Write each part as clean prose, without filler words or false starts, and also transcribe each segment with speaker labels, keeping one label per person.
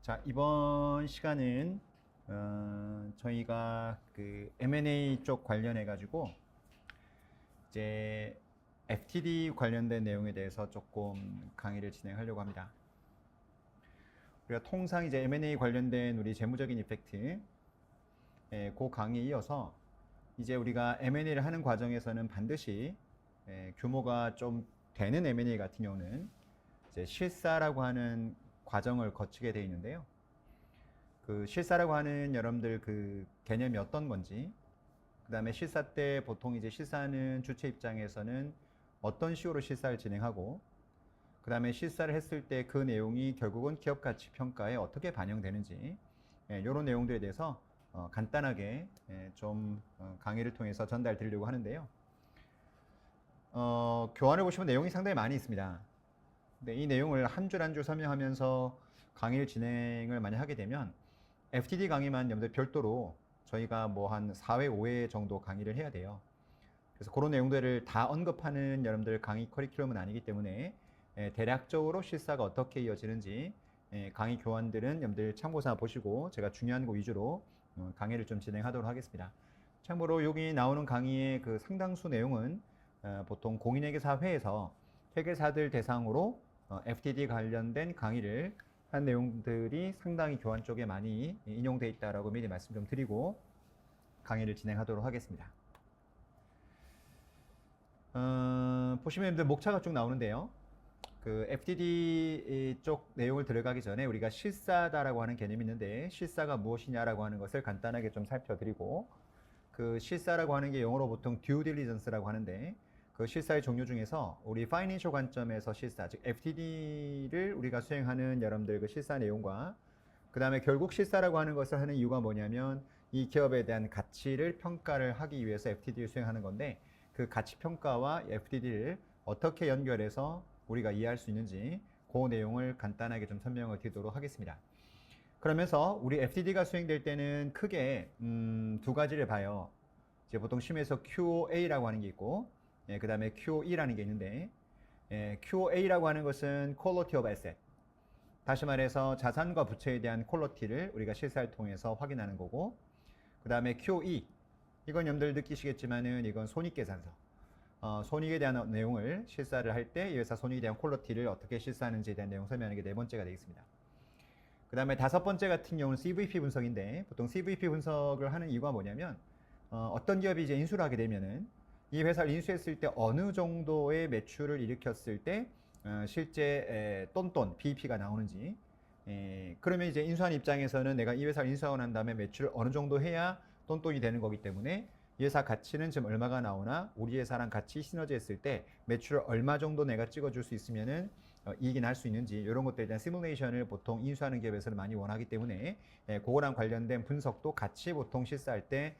Speaker 1: 자, 이번 시간은 저희가 그 M&A 쪽 관련해 가지고 이제 FTD 관련된 내용에 대해서 조금 강의를 진행하려고 합니다. 우리가 통상 이제 M&A 관련된 우리 재무적인 이펙트 그 강의에 이어서 이제 우리가 M&A를 하는 과정에서는 반드시 규모가 좀 되는 M&A 같은 경우는 이제 실사라고 하는 과정을 거치게 되어 있는데요. 그 실사라고 하는 여러분들 그 개념이 어떤 건지, 그 다음에 실사 때 보통 이제 실사하는 주체 입장에서는 어떤 식으로 실사를 진행하고, 그 다음에 실사를 했을 때 그 내용이 결국은 기업 가치 평가에 어떻게 반영되는지, 이런 내용들에 대해서 간단하게 좀 강의를 통해서 전달 드리려고 하는데요. 교환을 보시면 내용이 상당히 많이 있습니다. 근데 이 내용을 한 줄 한 줄 설명하면서 강의를 진행을 많이 하게 되면 FTD 강의만 여러분들 별도로 저희가 뭐 한 4회, 5회 정도 강의를 해야 돼요. 그래서 그런 내용들을 다 언급하는 여러분들 강의 커리큘럼은 아니기 때문에 대략적으로 실사가 어떻게 이어지는지 강의 교환들은 여러분들 참고사 보시고 제가 중요한 거 위주로 강의를 좀 진행하도록 하겠습니다. 참고로 여기 나오는 강의의 그 상당수 내용은 보통 공인회계사회에서 회계사들 대상으로 FTD 관련된 강의를 한 내용들이 상당히 교환 쪽에 많이 인용되어 있다라고 미리 말씀 좀 드리고 강의를 진행하도록 하겠습니다. 보시면 목차가 쭉 나오는데요. 그 FTD 쪽 내용을 들어가기 전에 우리가 실사다라고 하는 개념이 있는데 실사가 무엇이냐라고 하는 것을 간단하게 좀 살펴드리고, 그 실사라고 하는 게 영어로 보통 due diligence라고 하는데 그 실사의 종류 중에서 우리 파이낸셜 관점에서 실사, 즉 FTD를 우리가 수행하는 여러분들 그 실사 내용과, 그 다음에 결국 실사라고 하는 것을 하는 이유가 뭐냐면 이 기업에 대한 가치를 평가를 하기 위해서 FTD를 수행하는 건데, 그 가치 평가와 FTD를 어떻게 연결해서 우리가 이해할 수 있는지 그 내용을 간단하게 좀 설명을 드리도록 하겠습니다. 그러면서 우리 FTD가 수행될 때는 크게 두 가지를 봐요. 이제 보통 심에서 QOA라고 하는 게 있고, 그 다음에 QOE라는 게 있는데, QOA라고 하는 것은 Quality of Asset. 다시 말해서 자산과 부채에 대한 퀄리티를 우리가 실사를 통해서 확인하는 거고, 그 다음에 QE. 이건 여러분들 느끼시겠지만은 이건 손익계산서. 손익에 대한 내용을 실사를 할 때 이 회사 손익에 대한 퀄리티를 어떻게 실사하는지에 대한 내용 설명하는 게 네 번째가 되겠습니다. 그 다음에 다섯 번째 같은 경우는 CVP 분석인데, 보통 CVP 분석을 하는 이유가 뭐냐면 어떤 기업이 이제 인수를 하게 되면은 이 회사를 인수했을 때 어느 정도의 매출을 일으켰을 때 실제 똔똔 BEP가 나오는지, 그러면 이제 인수한 입장에서는 내가 이 회사를 인수하고 난 다음에 매출을 어느 정도 해야 똔똔이 되는 거기 때문에 이 회사 가치는 지금 얼마가 나오나 우리 회사랑 같이 시너지 했을 때 매출을 얼마 정도 내가 찍어줄 수 있으면은 이익이 날 수 있는지, 이런 것들에 대한 시뮬레이션을 보통 인수하는 기업에서는 많이 원하기 때문에 그거랑 관련된 분석도 같이 보통 실사할 때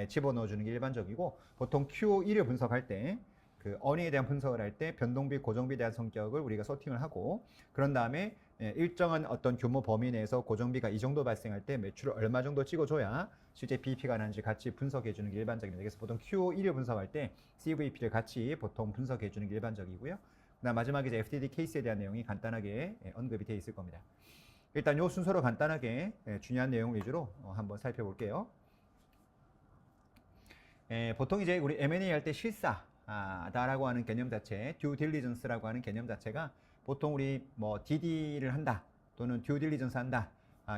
Speaker 1: 집어넣어주는 게 일반적이고, 보통 QOE를 분석할 때 그 어닝에 대한 분석을 할 때 변동비, 고정비에 대한 성격을 우리가 소팅을 하고, 그런 다음에 일정한 어떤 규모 범위 내에서 고정비가 이 정도 발생할 때 매출을 얼마 정도 찍어줘야 실제 BEP가 나는지 같이 분석해 주는 게 일반적입니다. 그래서 보통 QOE를 분석할 때 CVP를 같이 보통 분석해 주는 게 일반적이고요. 그다음 마지막에 이제 FTD 케이스에 대한 내용이 간단하게 언급이 되어 있을 겁니다. 일단 이 순서로 간단하게 중요한 내용 위주로 한번 살펴볼게요. 보통 이제 우리 M&A 할 때 실사다라고 하는 개념 자체, due diligence라고 하는 개념 자체가 보통 우리 뭐 DD를 한다 또는 due diligence 한다,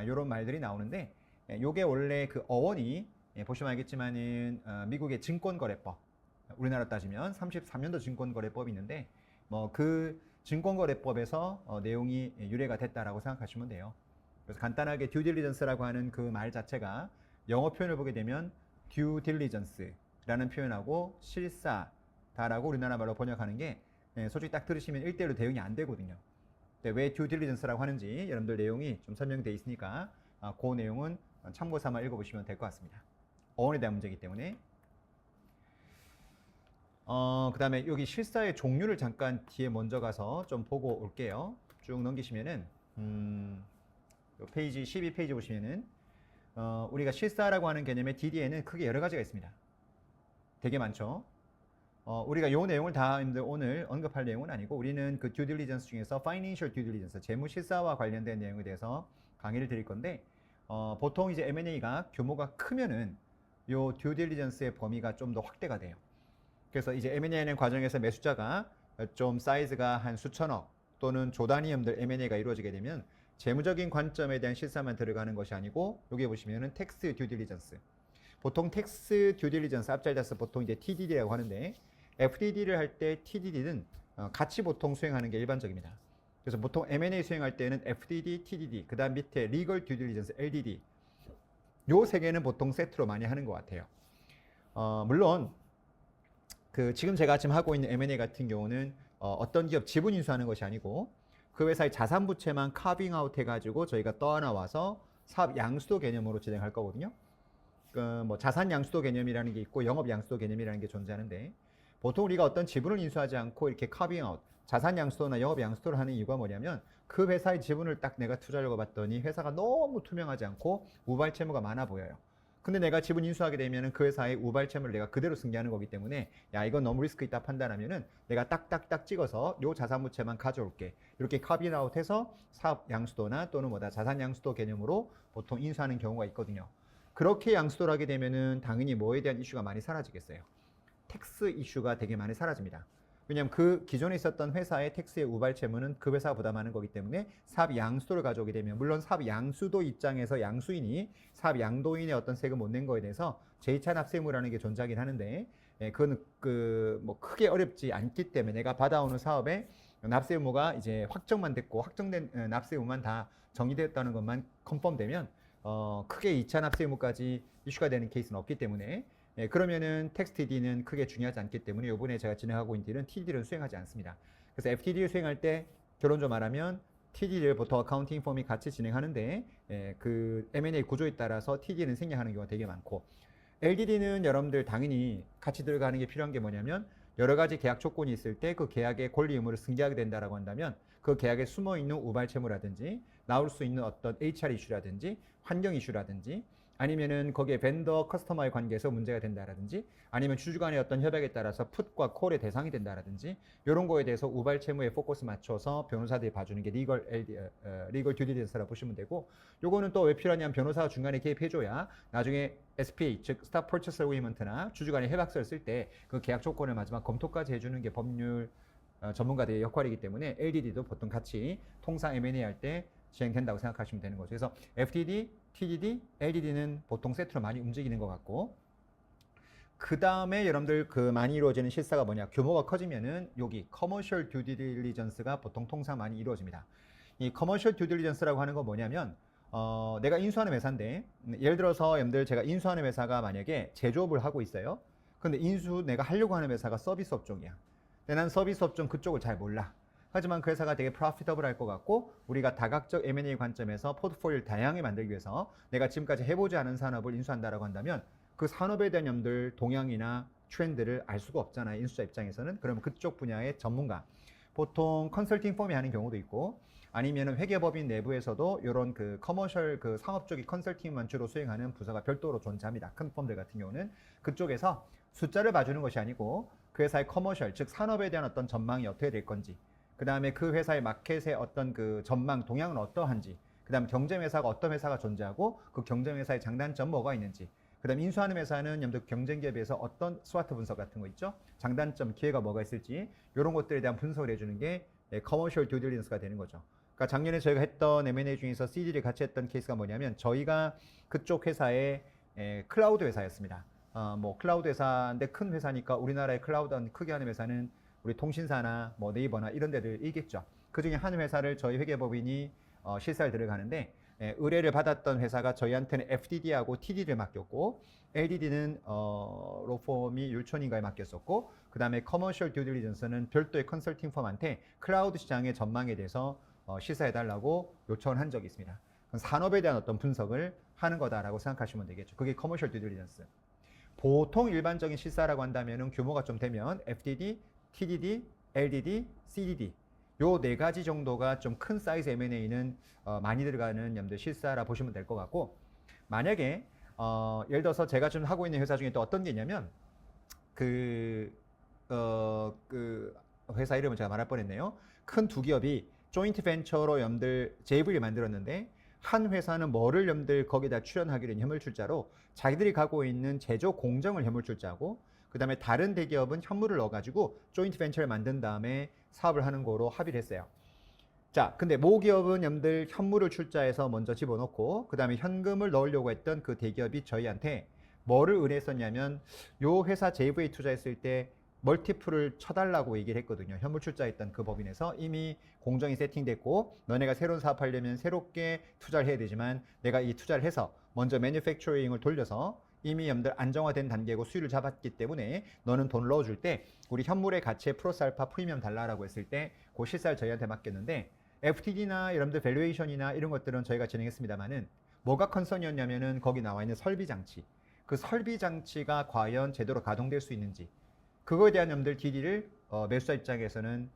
Speaker 1: 이런 말들이 나오는데, 요게 원래 그 어원이 보시면 알겠지만은 미국의 증권거래법, 우리나라 따지면 33년도 증권거래법이 있는데 뭐 그 증권거래법에서 내용이 유래가 됐다라고 생각하시면 돼요. 그래서 간단하게 due diligence라고 하는 그 말 자체가 영어 표현을 보게 되면 due diligence라는 표현하고 실사다라고 우리나라 말로 번역하는 게 솔직히 딱 들으시면 1대1로 대응이 안 되거든요. 근데 왜 due diligence라고 하는지 여러분들 내용이 좀 설명되어 있으니까 그 내용은 참고 삼아 읽어보시면 될 것 같습니다. 어원에 대한 문제이기 때문에. 그 다음에 여기 실사의 종류를 잠깐 뒤에 먼저 가서 좀 보고 올게요. 쭉 넘기시면은 페이지 12페이지 보시면은 우리가 실사라고 하는 개념의 DD에는 크게 여러 가지가 있습니다. 되게 많죠. 우리가 요 내용을 다 오늘 언급할 내용은 아니고, 우리는 그 듀 딜리전스 중에서 파이낸셜 듀 딜리전스, 재무 실사와 관련된 내용에 대해서 강의를 드릴 건데 보통 이제 M&A가 규모가 크면은 요 듀딜리전스의 범위가 좀 더 확대가 돼요. 그래서 이제 M&A 하는 과정에서 매수자가 좀 사이즈가 한 수천억 또는 조 단위음들 M&A가 이루어지게 되면 재무적인 관점에 대한 실사만 들어가는 것이 아니고 여기 보시면은 텍스 듀딜리전스. 보통 텍스 듀딜리전스 앞잘자서 보통 이제 TDD라고 하는데 FDD를 할 때 TDD는 같이 보통 수행하는 게 일반적입니다. 그래서 보통 M&A 수행할 때는 FDD, TDD, 그 다음 밑에 Legal Due Diligence, LDD 요 세 개는 보통 세트로 많이 하는 것 같아요. 물론 그 지금 제가 지금 하고 있는 M&A 같은 경우는 어떤 기업 지분 인수하는 것이 아니고 그 회사의 자산 부채만 카빙 아웃 해가지고 저희가 떠안아와서 사업 양수도 개념으로 진행할 거거든요. 그 뭐 자산 양수도 개념이라는 게 있고 영업 양수도 개념이라는 게 존재하는데 보통 우리가 어떤 지분을 인수하지 않고 이렇게 카빙 아웃 자산 양수도나 영업 양수도를 하는 이유가 뭐냐면 그 회사의 지분을 딱 내가 투자하려고 봤더니 회사가 너무 투명하지 않고 우발 채무가 많아 보여요. 근데 내가 지분 인수하게 되면은 그 회사의 우발 채무를 내가 그대로 승계하는 거기 때문에 야 이건 너무 리스크 있다 판단하면은 내가 딱딱딱 찍어서 요 자산 부채만 가져올게 이렇게 카빙 아웃해서 사업 양수도나 또는 뭐다 자산 양수도 개념으로 보통 인수하는 경우가 있거든요. 그렇게 양수도를 하게 되면은 당연히 뭐에 대한 이슈가 많이 사라지겠어요. 텍스 이슈가 되게 많이 사라집니다. 왜냐하면 그 기존에 있었던 회사의 텍스의 우발 채무는 그 회사가 부담하는 거기 때문에 사업 양수도를 가져오게 되면 물론 사업 양수도 입장에서 양수인이 사업 양도인의 어떤 세금 못 낸 거에 대해서 제2차 납세의무라는 게 존재하긴 하는데 그거는 그 뭐 크게 어렵지 않기 때문에 내가 받아오는 사업에 납세 의무가 이제 확정만 됐고 확정된 납세 의무만 다 정리됐다는 것만 컨펌되면 크게 2차 납세 의무까지 이슈가 되는 케이스는 없기 때문에 그러면은 텍스트 TD는 크게 중요하지 않기 때문에 이번에 제가 진행하고 있는 딜은 TD를 수행하지 않습니다. 그래서 FTD를 수행할 때 결론 좀 말하면 TD를 보통 어카운팅 펌이 같이 진행하는데 그 M&A 구조에 따라서 TD는 생략하는 경우가 되게 많고 LDD는 여러분들 당연히 같이 들어가는 게 필요한 게 뭐냐면 여러 가지 계약 조건이 있을 때 그 계약의 권리 의무를 승계하게 된다라고 한다면 그 계약에 숨어 있는 우발 채무라든지 나올 수 있는 어떤 HR 이슈라든지 환경 이슈라든지 아니면은 거기에 벤더 커스터머의 관계에서 문제가 된다라든지 아니면 주주 간의 어떤 협약에 따라서 풋과 콜의 대상이 된다라든지 이런 거에 대해서 우발 채무에 포커스 맞춰서 변호사들이 봐주는 게 리걸 듀 딜리전스라고 보시면 되고 요거는 또 왜 필요하냐면 변호사가 중간에 개입해줘야 나중에 SPA 즉 스탑 퍼처스 어그리먼트나 주주 간의 협약서를 쓸 때 그 계약 조건을 마지막 검토까지 해주는 게 법률 전문가들의 역할이기 때문에 LDD도 보통 같이 통상 M&A 할 때 진행된다고 생각하시면 되는 거죠. 그래서 FTD, TDD, LDD는 보통 세트로 많이 움직이는 것 같고 그 다음에 여러분들 그 많이 이루어지는 실사가 뭐냐 규모가 커지면은 여기 커머셜 듀 딜리전스가 보통 통상 많이 이루어집니다. 이 커머셜 듀 딜리전스라고 하는 건 뭐냐면 내가 인수하는 회사인데 예를 들어서 여러분들 제가 인수하는 회사가 만약에 제조업을 하고 있어요. 근데 인수 내가 하려고 하는 회사가 서비스 업종이야. 근데 난 서비스 업종 그쪽을 잘 몰라. 하지만 그 회사가 되게 프로피터블 할 것 같고 우리가 다각적 M&A 관점에서 포트폴리오를 다양하게 만들기 위해서 내가 지금까지 해보지 않은 산업을 인수한다라고 한다면 그 산업에 대한 염들 동향이나 트렌드를 알 수가 없잖아요. 인수자 입장에서는. 그러면 그쪽 분야의 전문가 보통 컨설팅 펌이 하는 경우도 있고 아니면 회계법인 내부에서도 이런 그 커머셜 그 상업 쪽의 컨설팅만 주로 수행하는 부서가 별도로 존재합니다. 큰 펌들 같은 경우는 그쪽에서 숫자를 봐주는 것이 아니고 그 회사의 커머셜 즉 산업에 대한 어떤 전망이 어떻게 될 건지 그 다음에 그 회사의 마켓의 어떤 그 전망 동향은 어떠한지 그 다음 경쟁 회사가 어떤 회사가 존재하고 그 경쟁 회사의 장단점 뭐가 있는지 그 다음 인수하는 회사는 여러분들 경쟁 기업에 비해서 어떤 스와트 분석 같은 거 있죠 장단점 기회가 뭐가 있을지 이런 것들에 대한 분석을 해주는 게 커머셜 듀 딜리전스가 되는 거죠. 그러니까 작년에 저희가 했던 M&A 중에서 CD를 같이 했던 케이스가 뭐냐면 저희가 그쪽 회사의 클라우드 회사였습니다. 뭐 클라우드 회사인데 큰 회사니까 우리나라의 클라우드 크게 하는 회사는 우리 통신사나 뭐 네이버나 이런 데들이겠죠. 그 중에 한 회사를 저희 회계법인이 실사를 들어가는데 의뢰를 받았던 회사가 저희한테는 FDD하고 TD를 맡겼고 LDD는 로펌이 율촌인가에 맡겼었고 그 다음에 커머셜 듀 딜리전스는 별도의 컨설팅 펌한테 클라우드 시장의 전망에 대해서 실사해달라고 요청을 한 적이 있습니다. 산업에 대한 어떤 분석을 하는 거다라고 생각하시면 되겠죠. 그게 커머셜 듀 딜리전스. 보통 일반적인 실사라고 한다면 규모가 좀 되면 FDD, TDD, LDD, CDD 요 네 가지 정도가 좀 큰 사이즈 M&A는 많이 들어가는 여러분들 실사라 보시면 될 것 같고 만약에 예를 들어서 제가 지금 하고 있는 회사 중에 또 어떤 게 있냐면 그 회사 이름은 제가 말할 뻔했네요. 큰 두 기업이 조인트 벤처로 여러분들 JV를 만들었는데 한 회사는 뭐를 여러분들 거기다 출연하기로 한 현물출자로 자기들이 갖고 있는 제조 공정을 현물출자하고 그 다음에 다른 대기업은 현물을 넣어가지고 조인트 벤처를 만든 다음에 사업을 하는 거로 합의를 했어요. 자, 근데 모기업은 여러분들 현물을 출자해서 먼저 집어넣고 그 다음에 현금을 넣으려고 했던 그 대기업이 저희한테 뭐를 의뢰했었냐면 요 회사 JV에 투자했을 때 멀티플을 쳐달라고 얘기를 했거든요. 현물 출자했던 그 법인에서 이미 공정이 세팅됐고 너네가 새로운 사업하려면 새롭게 투자를 해야 되지만 내가 이 투자를 해서 먼저 매니팩처링을 돌려서 이미 여러분들 안정화된 단계고 수율을 잡았기 때문에 너는 돈 넣어줄 때 우리 현물의 가치에 플러스 알파 프리미엄 달라라고 했을 때 그 실사를 저희한테 맡겼는데 FTD나 여러분들 밸류에이션이나 이런 것들은 저희가 진행했습니다만은 뭐가 컨선이었냐면은 거기 나와 있는 설비 장치 그 설비 장치가 과연 제대로 가동될 수 있는지 그거에 대한 여러분들 TD를 매수자 입장에서는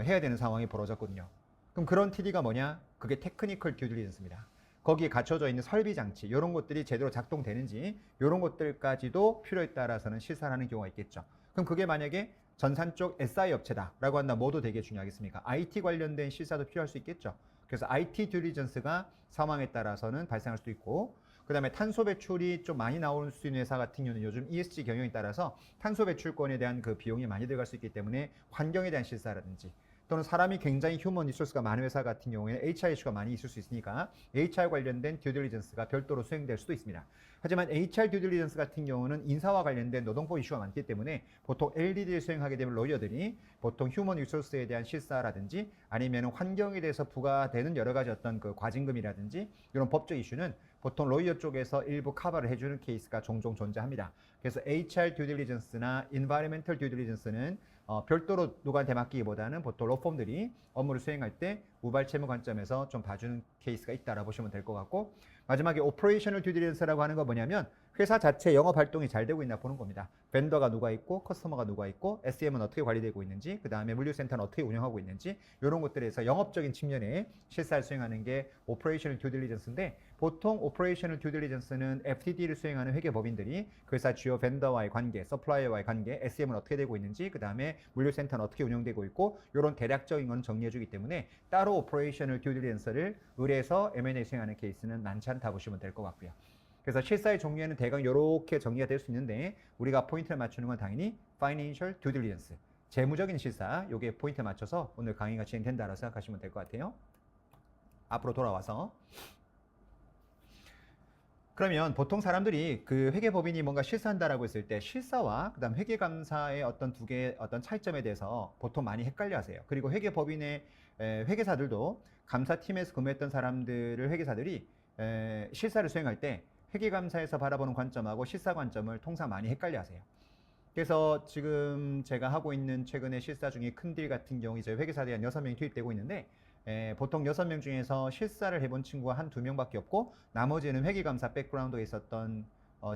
Speaker 1: 해야 되는 상황이 벌어졌거든요. 그럼 그런 TD가 뭐냐? 그게 테크니컬 듀딜리전스입니다. 거기에 갖춰져 있는 설비 장치 이런 것들이 제대로 작동되는지 이런 것들까지도 필요에 따라서는 실사를 하는 경우가 있겠죠. 그럼 그게 만약에 전산 쪽 SI 업체다라고 한다면 뭐도 되게 중요하겠습니까? IT 관련된 실사도 필요할 수 있겠죠. 그래서 IT 듀딜리전스가 상황에 따라서는 발생할 수도 있고 그 다음에 탄소 배출이 좀 많이 나올 수 있는 회사 같은 경우는 요즘 ESG 경영에 따라서 탄소 배출권에 대한 그 비용이 많이 들어갈 수 있기 때문에 환경에 대한 실사라든지 또는 사람이 굉장히 휴먼 리소스가 많은 회사 같은 경우에는 HR 이슈가 많이 있을 수 있으니까 HR 관련된 듀딜리전스가 별도로 수행될 수도 있습니다. 하지만 HR 듀딜리전스 같은 경우는 인사와 관련된 노동법 이슈가 많기 때문에 보통 LDD를 수행하게 되면 로이어들이 보통 휴먼 리소스에 대한 실사라든지 아니면 환경에 대해서 부과되는 여러 가지 어떤 그 과징금이라든지 이런 법적 이슈는 보통 로이어 쪽에서 일부 커버를 해주는 케이스가 종종 존재합니다. 그래서 HR 듀딜리전스나 인바이러멘털 듀딜리전스는 별도로 누구한테 맡기기보다는 보통 로펌들이 업무를 수행할 때 우발 채무 관점에서 좀 봐주는 케이스가 있다라고 보시면 될 것 같고 마지막에 오퍼레이셔널 듀딜리전스라고 하는 거 뭐냐면 회사 자체 영업 활동이 잘 되고 있나 보는 겁니다. 벤더가 누가 있고 커스터머가 누가 있고 SM은 어떻게 관리되고 있는지 그 다음에 물류센터는 어떻게 운영하고 있는지 이런 것들에서 영업적인 측면에 실사를 수행하는 게 오퍼레이셔널 듀딜리전스인데 보통 오퍼레이셔널 듀딜리전스는 FTD를 수행하는 회계법인들이 그 회사 주요 벤더와의 관계, 서플라이어와의 관계, SM은 어떻게 되고 있는지 그 다음에 물류센터는 어떻게 운영되고 있고 이런 대략적인 건 정리해주기 때문에 따로 오퍼레이셔널 듀딜리전스를 의뢰해서 M&A 수행하는 케이스는 많지 않다 보시면 될 것 같고요. 그래서 실사의 종류에는 대강 이렇게 정리가 될 수 있는데 우리가 포인트를 맞추는 건 당연히 Financial Due Diligence, 재무적인 실사, 요게 포인트에 맞춰서 오늘 강의가 진행된다고 생각하시면 될 것 같아요. 앞으로 돌아와서 그러면 보통 사람들이 그 회계법인이 뭔가 실사한다라고 했을 때 실사와 그다음 회계감사의 어떤 두 개의 어떤 차이점에 대해서 보통 많이 헷갈려 하세요. 그리고 회계법인의 회계사들도 감사팀에서 근무했던 사람들을 회계사들이 실사를 수행할 때 회계감사에서 바라보는 관점하고 실사 관점을 통상 많이 헷갈려 하세요. 그래서 지금 제가 하고 있는 최근에 실사 중에 큰 딜 같은 경우 이제 회계사들이 한 6명이 투입되고 있는데 보통 6명 중에서 실사를 해본 친구가 한 2명밖에 없고 나머지는 회계감사 백그라운드에 있었던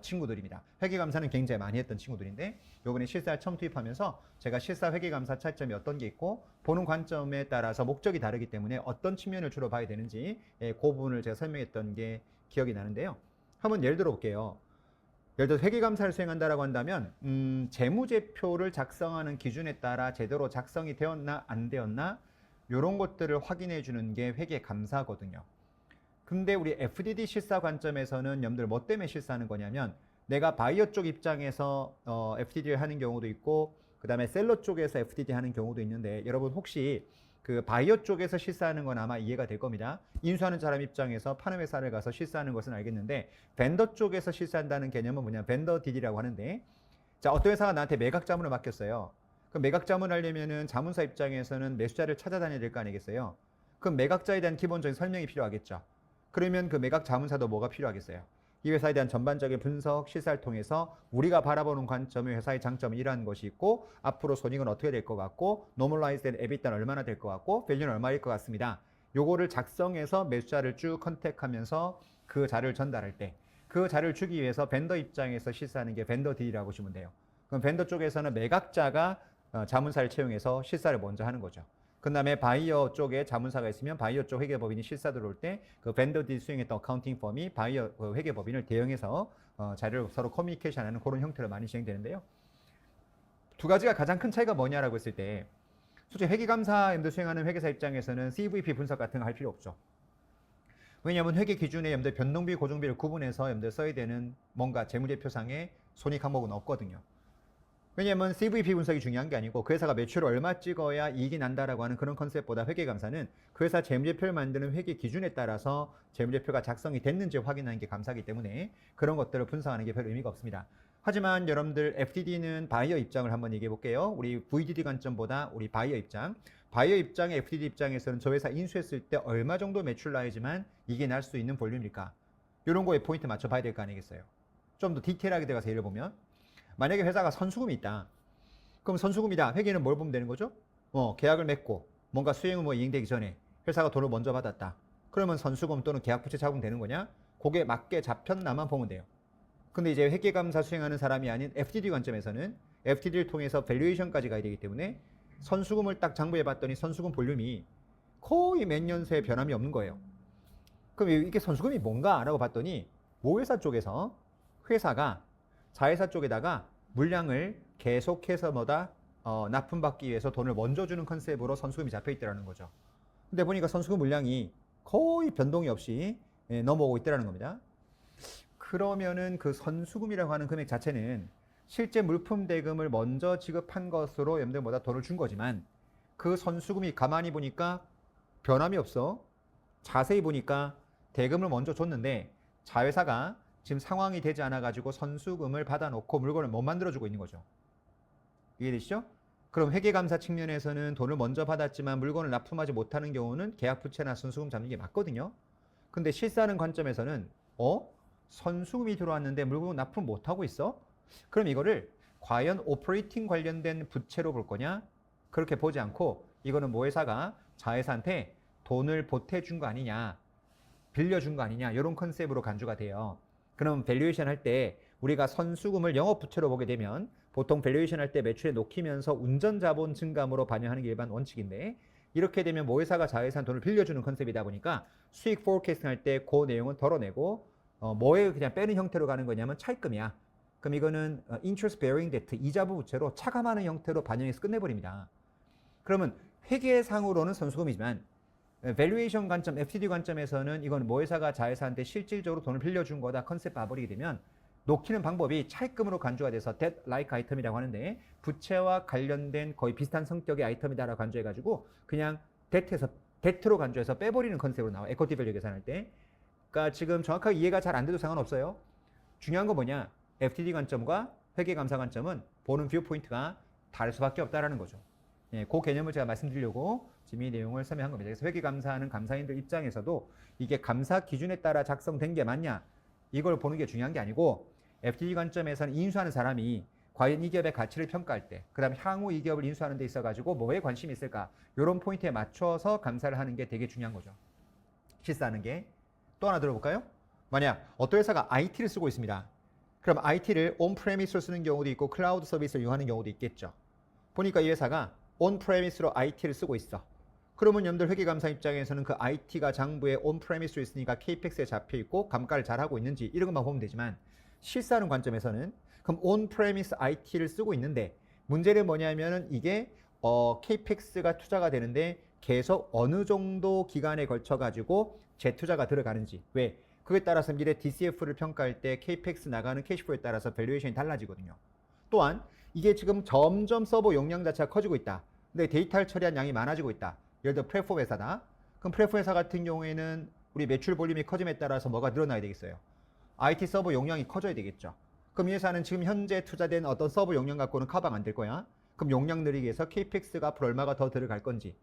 Speaker 1: 친구들입니다. 회계감사는 굉장히 많이 했던 친구들인데 요번에 실사를 처음 투입하면서 제가 실사 회계감사 차이점이 어떤 게 있고 보는 관점에 따라서 목적이 다르기 때문에 어떤 측면을 주로 봐야 되는지 그 부분을 제가 설명했던 게 기억이 나는데요. 한번 예를 들어 볼게요. 예를 들어 회계감사를 수행한다라고 한다면 재무제표를 작성하는 기준에 따라 제대로 작성이 되었나 안 되었나 이런 것들을 확인해 주는 게 회계감사거든요. 근데 우리 FDD 실사 관점에서는 여러분들 뭐 때문에 실사하는 거냐면 내가 바이어 쪽 입장에서 FDD를 하는 경우도 있고 그 다음에 셀러 쪽에서 FDD 하는 경우도 있는데 여러분 혹시 그 바이어 쪽에서 실사하는 건 아마 이해가 될 겁니다. 인수하는 사람 입장에서 파는 회사를 가서 실사하는 것은 알겠는데 벤더 쪽에서 실사한다는 개념은 뭐냐 벤더 DD라고 하는데 자 어떤 회사가 나한테 매각 자문을 맡겼어요. 그럼 매각 자문을 하려면은 자문사 입장에서는 매수자를 찾아다녀야 될 거 아니겠어요. 그럼 매각자에 대한 기본적인 설명이 필요하겠죠. 그러면 그 매각 자문사도 뭐가 필요하겠어요. 이 회사에 대한 전반적인 분석, 실사를 통해서 우리가 바라보는 관점의 회사의 장점은 이러한 것이 있고 앞으로 손익은 어떻게 될 것 같고 노멀라이즈된 EBITDA는 얼마나 될 것 같고 밸류는 얼마일 것 같습니다. 요거를 작성해서 매수자를 쭉 컨택하면서 그 자료를 전달할 때 그 자료를 주기 위해서 벤더 입장에서 실사하는 게 벤더 딜이라고 보시면 돼요. 그럼 벤더 쪽에서는 매각자가 자문사를 채용해서 실사를 먼저 하는 거죠. 그 다음에 바이어 쪽에 자문사가 있으면 바이어 쪽 회계법인이 실사 들어올 때 그 벤더 딜 수행했던 어카운팅 펌이 바이어 회계법인을 대응해서 자료를 서로 커뮤니케이션하는 그런 형태로 많이 진행되는데요. 두 가지가 가장 큰 차이가 뭐냐라고 했을 때 솔직히 회계감사임도 수행하는 회계사 입장에서는 CVP 분석 같은 거 할 필요 없죠. 왜냐하면 회계 기준에 여러분들 변동비, 고정비를 구분해서 여러분들 써야 되는 뭔가 재무제표상의 손익 항목은 없거든요. 왜냐하면 CVP 분석이 중요한 게 아니고 그 회사가 매출을 얼마 찍어야 이익이 난다라고 하는 그런 컨셉보다 회계감사는 그 회사 재무제표를 만드는 회계 기준에 따라서 재무제표가 작성이 됐는지 확인하는 게 감사이기 때문에 그런 것들을 분석하는 게 별 의미가 없습니다. 하지만 여러분들 FTD는 바이어 입장을 한번 얘기해 볼게요. 우리 VDD 관점보다 우리 바이어 입장. 바이어 입장의 FTD 입장에서는 저 회사 인수했을 때 얼마 정도 매출 나야지만 이게 날 수 있는 볼륨일까? 이런 거에 포인트 맞춰 봐야 될 거 아니겠어요? 좀 더 디테일하게 들어가서 예를 보면 만약에 회사가 선수금이 있다. 그럼 선수금이다. 회계는 뭘 보면 되는 거죠? 계약을 맺고 뭔가 수행 의무가 이행되기 전에 회사가 돈을 먼저 받았다. 그러면 선수금 또는 계약부채 자금 되는 거냐? 그게 맞게 잡혔나만 보면 돼요. 근데 이제 회계감사 수행하는 사람이 아닌 FTD 관점에서는 FTD를 통해서 밸류에이션까지 가야 되기 때문에 선수금을 딱 장부해 봤더니 선수금 볼륨이 거의 몇 년 새 변함이 없는 거예요. 그럼 이게 선수금이 뭔가? 라고 봤더니 모회사 쪽에서 회사가 자회사 쪽에다가 물량을 계속해서 납품받기 위해서 돈을 먼저 주는 컨셉으로 선수금이 잡혀 있더라는 거죠. 근데 보니까 선수금 물량이 거의 변동이 없이 넘어오고 있더라는 겁니다. 그러면은 그 선수금이라고 하는 금액 자체는 실제 물품 대금을 먼저 지급한 것으로 여러분들보다 돈을 준 거지만 그 선수금이 가만히 보니까 변함이 없어. 자세히 보니까 대금을 먼저 줬는데 자회사가 지금 상황이 되지 않아 가지고 선수금을 받아놓고 물건을 못 만들어주고 있는 거죠. 이해되시죠? 그럼 회계감사 측면에서는 돈을 먼저 받았지만 물건을 납품하지 못하는 경우는 계약부채나 선수금 잡는 게 맞거든요. 근데 실사하는 관점에서는 선수금이 들어왔는데 물건 납품 못하고 있어? 그럼 이거를 과연 오퍼레이팅 관련된 부채로 볼 거냐? 그렇게 보지 않고 이거는 모회사가 자회사한테 돈을 보태준 거 아니냐, 빌려준 거 아니냐, 이런 컨셉으로 간주가 돼요. 그럼 밸류에이션 할 때 우리가 선수금을 영업부채로 보게 되면 보통 밸류에이션 할 때 매출에 녹히면서 운전자본 증감으로 반영하는 게 일반 원칙인데 이렇게 되면 모회사가 자회사한 돈을 빌려주는 컨셉이다 보니까 수익 포캐스팅 할 때 그 내용은 덜어내고 뭐에 그냥 빼는 형태로 가는 거냐면 차입금이야. 그럼 이거는 interest bearing debt, 이자부 부채로 차감하는 형태로 반영해서 끝내버립니다. 그러면 회계상으로는 선수금이지만 밸류에이션 관점, FTD 관점에서는 이건 모회사가 자회사한테 실질적으로 돈을 빌려준 거다 컨셉 봐버리게 되면 놓기는 방법이 차입금으로 간주가 돼서 debt like 아이템이라고 하는데 부채와 관련된 거의 비슷한 성격의 아이템이다라고 간주해가지고 그냥 debt로 간주해서 빼버리는 컨셉으로 나와. 에쿼티 밸류 계산할 때. 그러니까 지금 정확하게 이해가 잘 안 돼도 상관없어요. 중요한 건 뭐냐? FTD 관점과 회계감사 관점은 보는 뷰 포인트가 다를 수밖에 없다라는 거죠. 그 개념을 제가 말씀드리려고 지금 이 내용을 설명한 겁니다. 그래서 회계감사하는 감사인들 입장에서도 이게 감사 기준에 따라 작성된 게 맞냐? 이걸 보는 게 중요한 게 아니고 FTD 관점에서는 인수하는 사람이 과연 이 기업의 가치를 평가할 때, 그 다음 향후 이 기업을 인수하는 데 있어가지고 뭐에 관심이 있을까? 이런 포인트에 맞춰서 감사를 하는 게 되게 중요한 거죠. 실사하는 게. 또 하나 들어볼까요? 만약 어떤 회사가 IT를 쓰고 있습니다. 그럼 IT를 온프레미스로 쓰는 경우도 있고 클라우드 서비스를 이용하는 경우도 있겠죠. 보니까 이 회사가 온프레미스로 IT를 쓰고 있어. 그러면 여러분들 회계감사 입장에서는 그 IT가 장부에 온프레미스로 있으니까 KPX에 잡혀있고 감가를 잘하고 있는지 이런 것만 보면 되지만 실사하는 관점에서는 그럼 온프레미스 IT를 쓰고 있는데 문제는 뭐냐면은 이게 KPX가 투자가 되는데 계속 어느 정도 기간에 걸쳐 가지고 재투자가 들어가는지. 왜? 그에 따라서 미래 DCF를 평가할 때 KPX 나가는 캐시플로에 따라서 밸류에이션이 달라지거든요. 또한 이게 지금 점점 서버 용량 자체가 커지고 있다. 근데 데이터를 처리한 양이 많아지고 있다. 예를 들어 플랫폼 회사다. 그럼 플랫폼 회사 같은 경우에는 우리 매출 볼륨이 커짐에 따라서 뭐가 늘어나야 되겠어요? IT 서버 용량이 커져야 되겠죠. 그럼 이 회사는 지금 현재 투자된 어떤 서버 용량 갖고는 커버가 안 될 거야. 그럼 용량 늘리기 위해서 KPX가 앞으로 얼마가 더 들어갈 건지,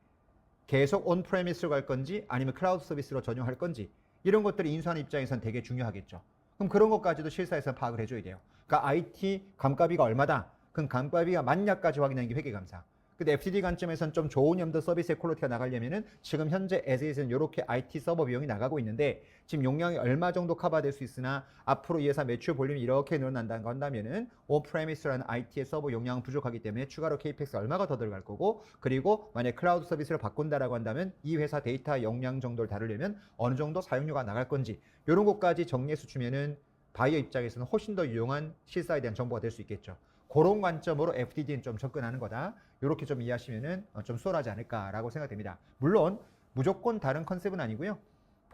Speaker 1: 계속 온프레미스로 갈 건지 아니면 클라우드 서비스로 전용할 건지 이런 것들이 인수하는 입장에서는 되게 중요하겠죠. 그럼 그런 것까지도 실사에서 파악을 해줘야 돼요. 그러니까 IT 감가비가 얼마다? 그럼 감가비가 맞냐까지 확인하는 게 회계감사. 근데 FTD 관점에서는 좀 좋은 염도 서비스의 퀄리티가 나가려면은 지금 현재 에즈에서는 이렇게 IT 서버 비용이 나가고 있는데 지금 용량이 얼마 정도 커버될 수 있으나 앞으로 이 회사 매출 볼륨이 이렇게 늘어난다는 거 한다면은 온프레미스라는 IT의 서버 용량은 부족하기 때문에 추가로 KPX 얼마가 더 들어갈 거고, 그리고 만약 클라우드 서비스를 바꾼다라고 한다면 이 회사 데이터 용량 정도를 다루려면 어느 정도 사용료가 나갈 건지 이런 것까지 정리해서 주면은 바이어 입장에서는 훨씬 더 유용한 실사에 대한 정보가 될 수 있겠죠. 그런 관점으로 FTD는 좀 접근하는 거다. 이렇게 좀 이해하시면은 좀 수월하지 않을까라고 생각됩니다. 물론 무조건 다른 컨셉은 아니고요.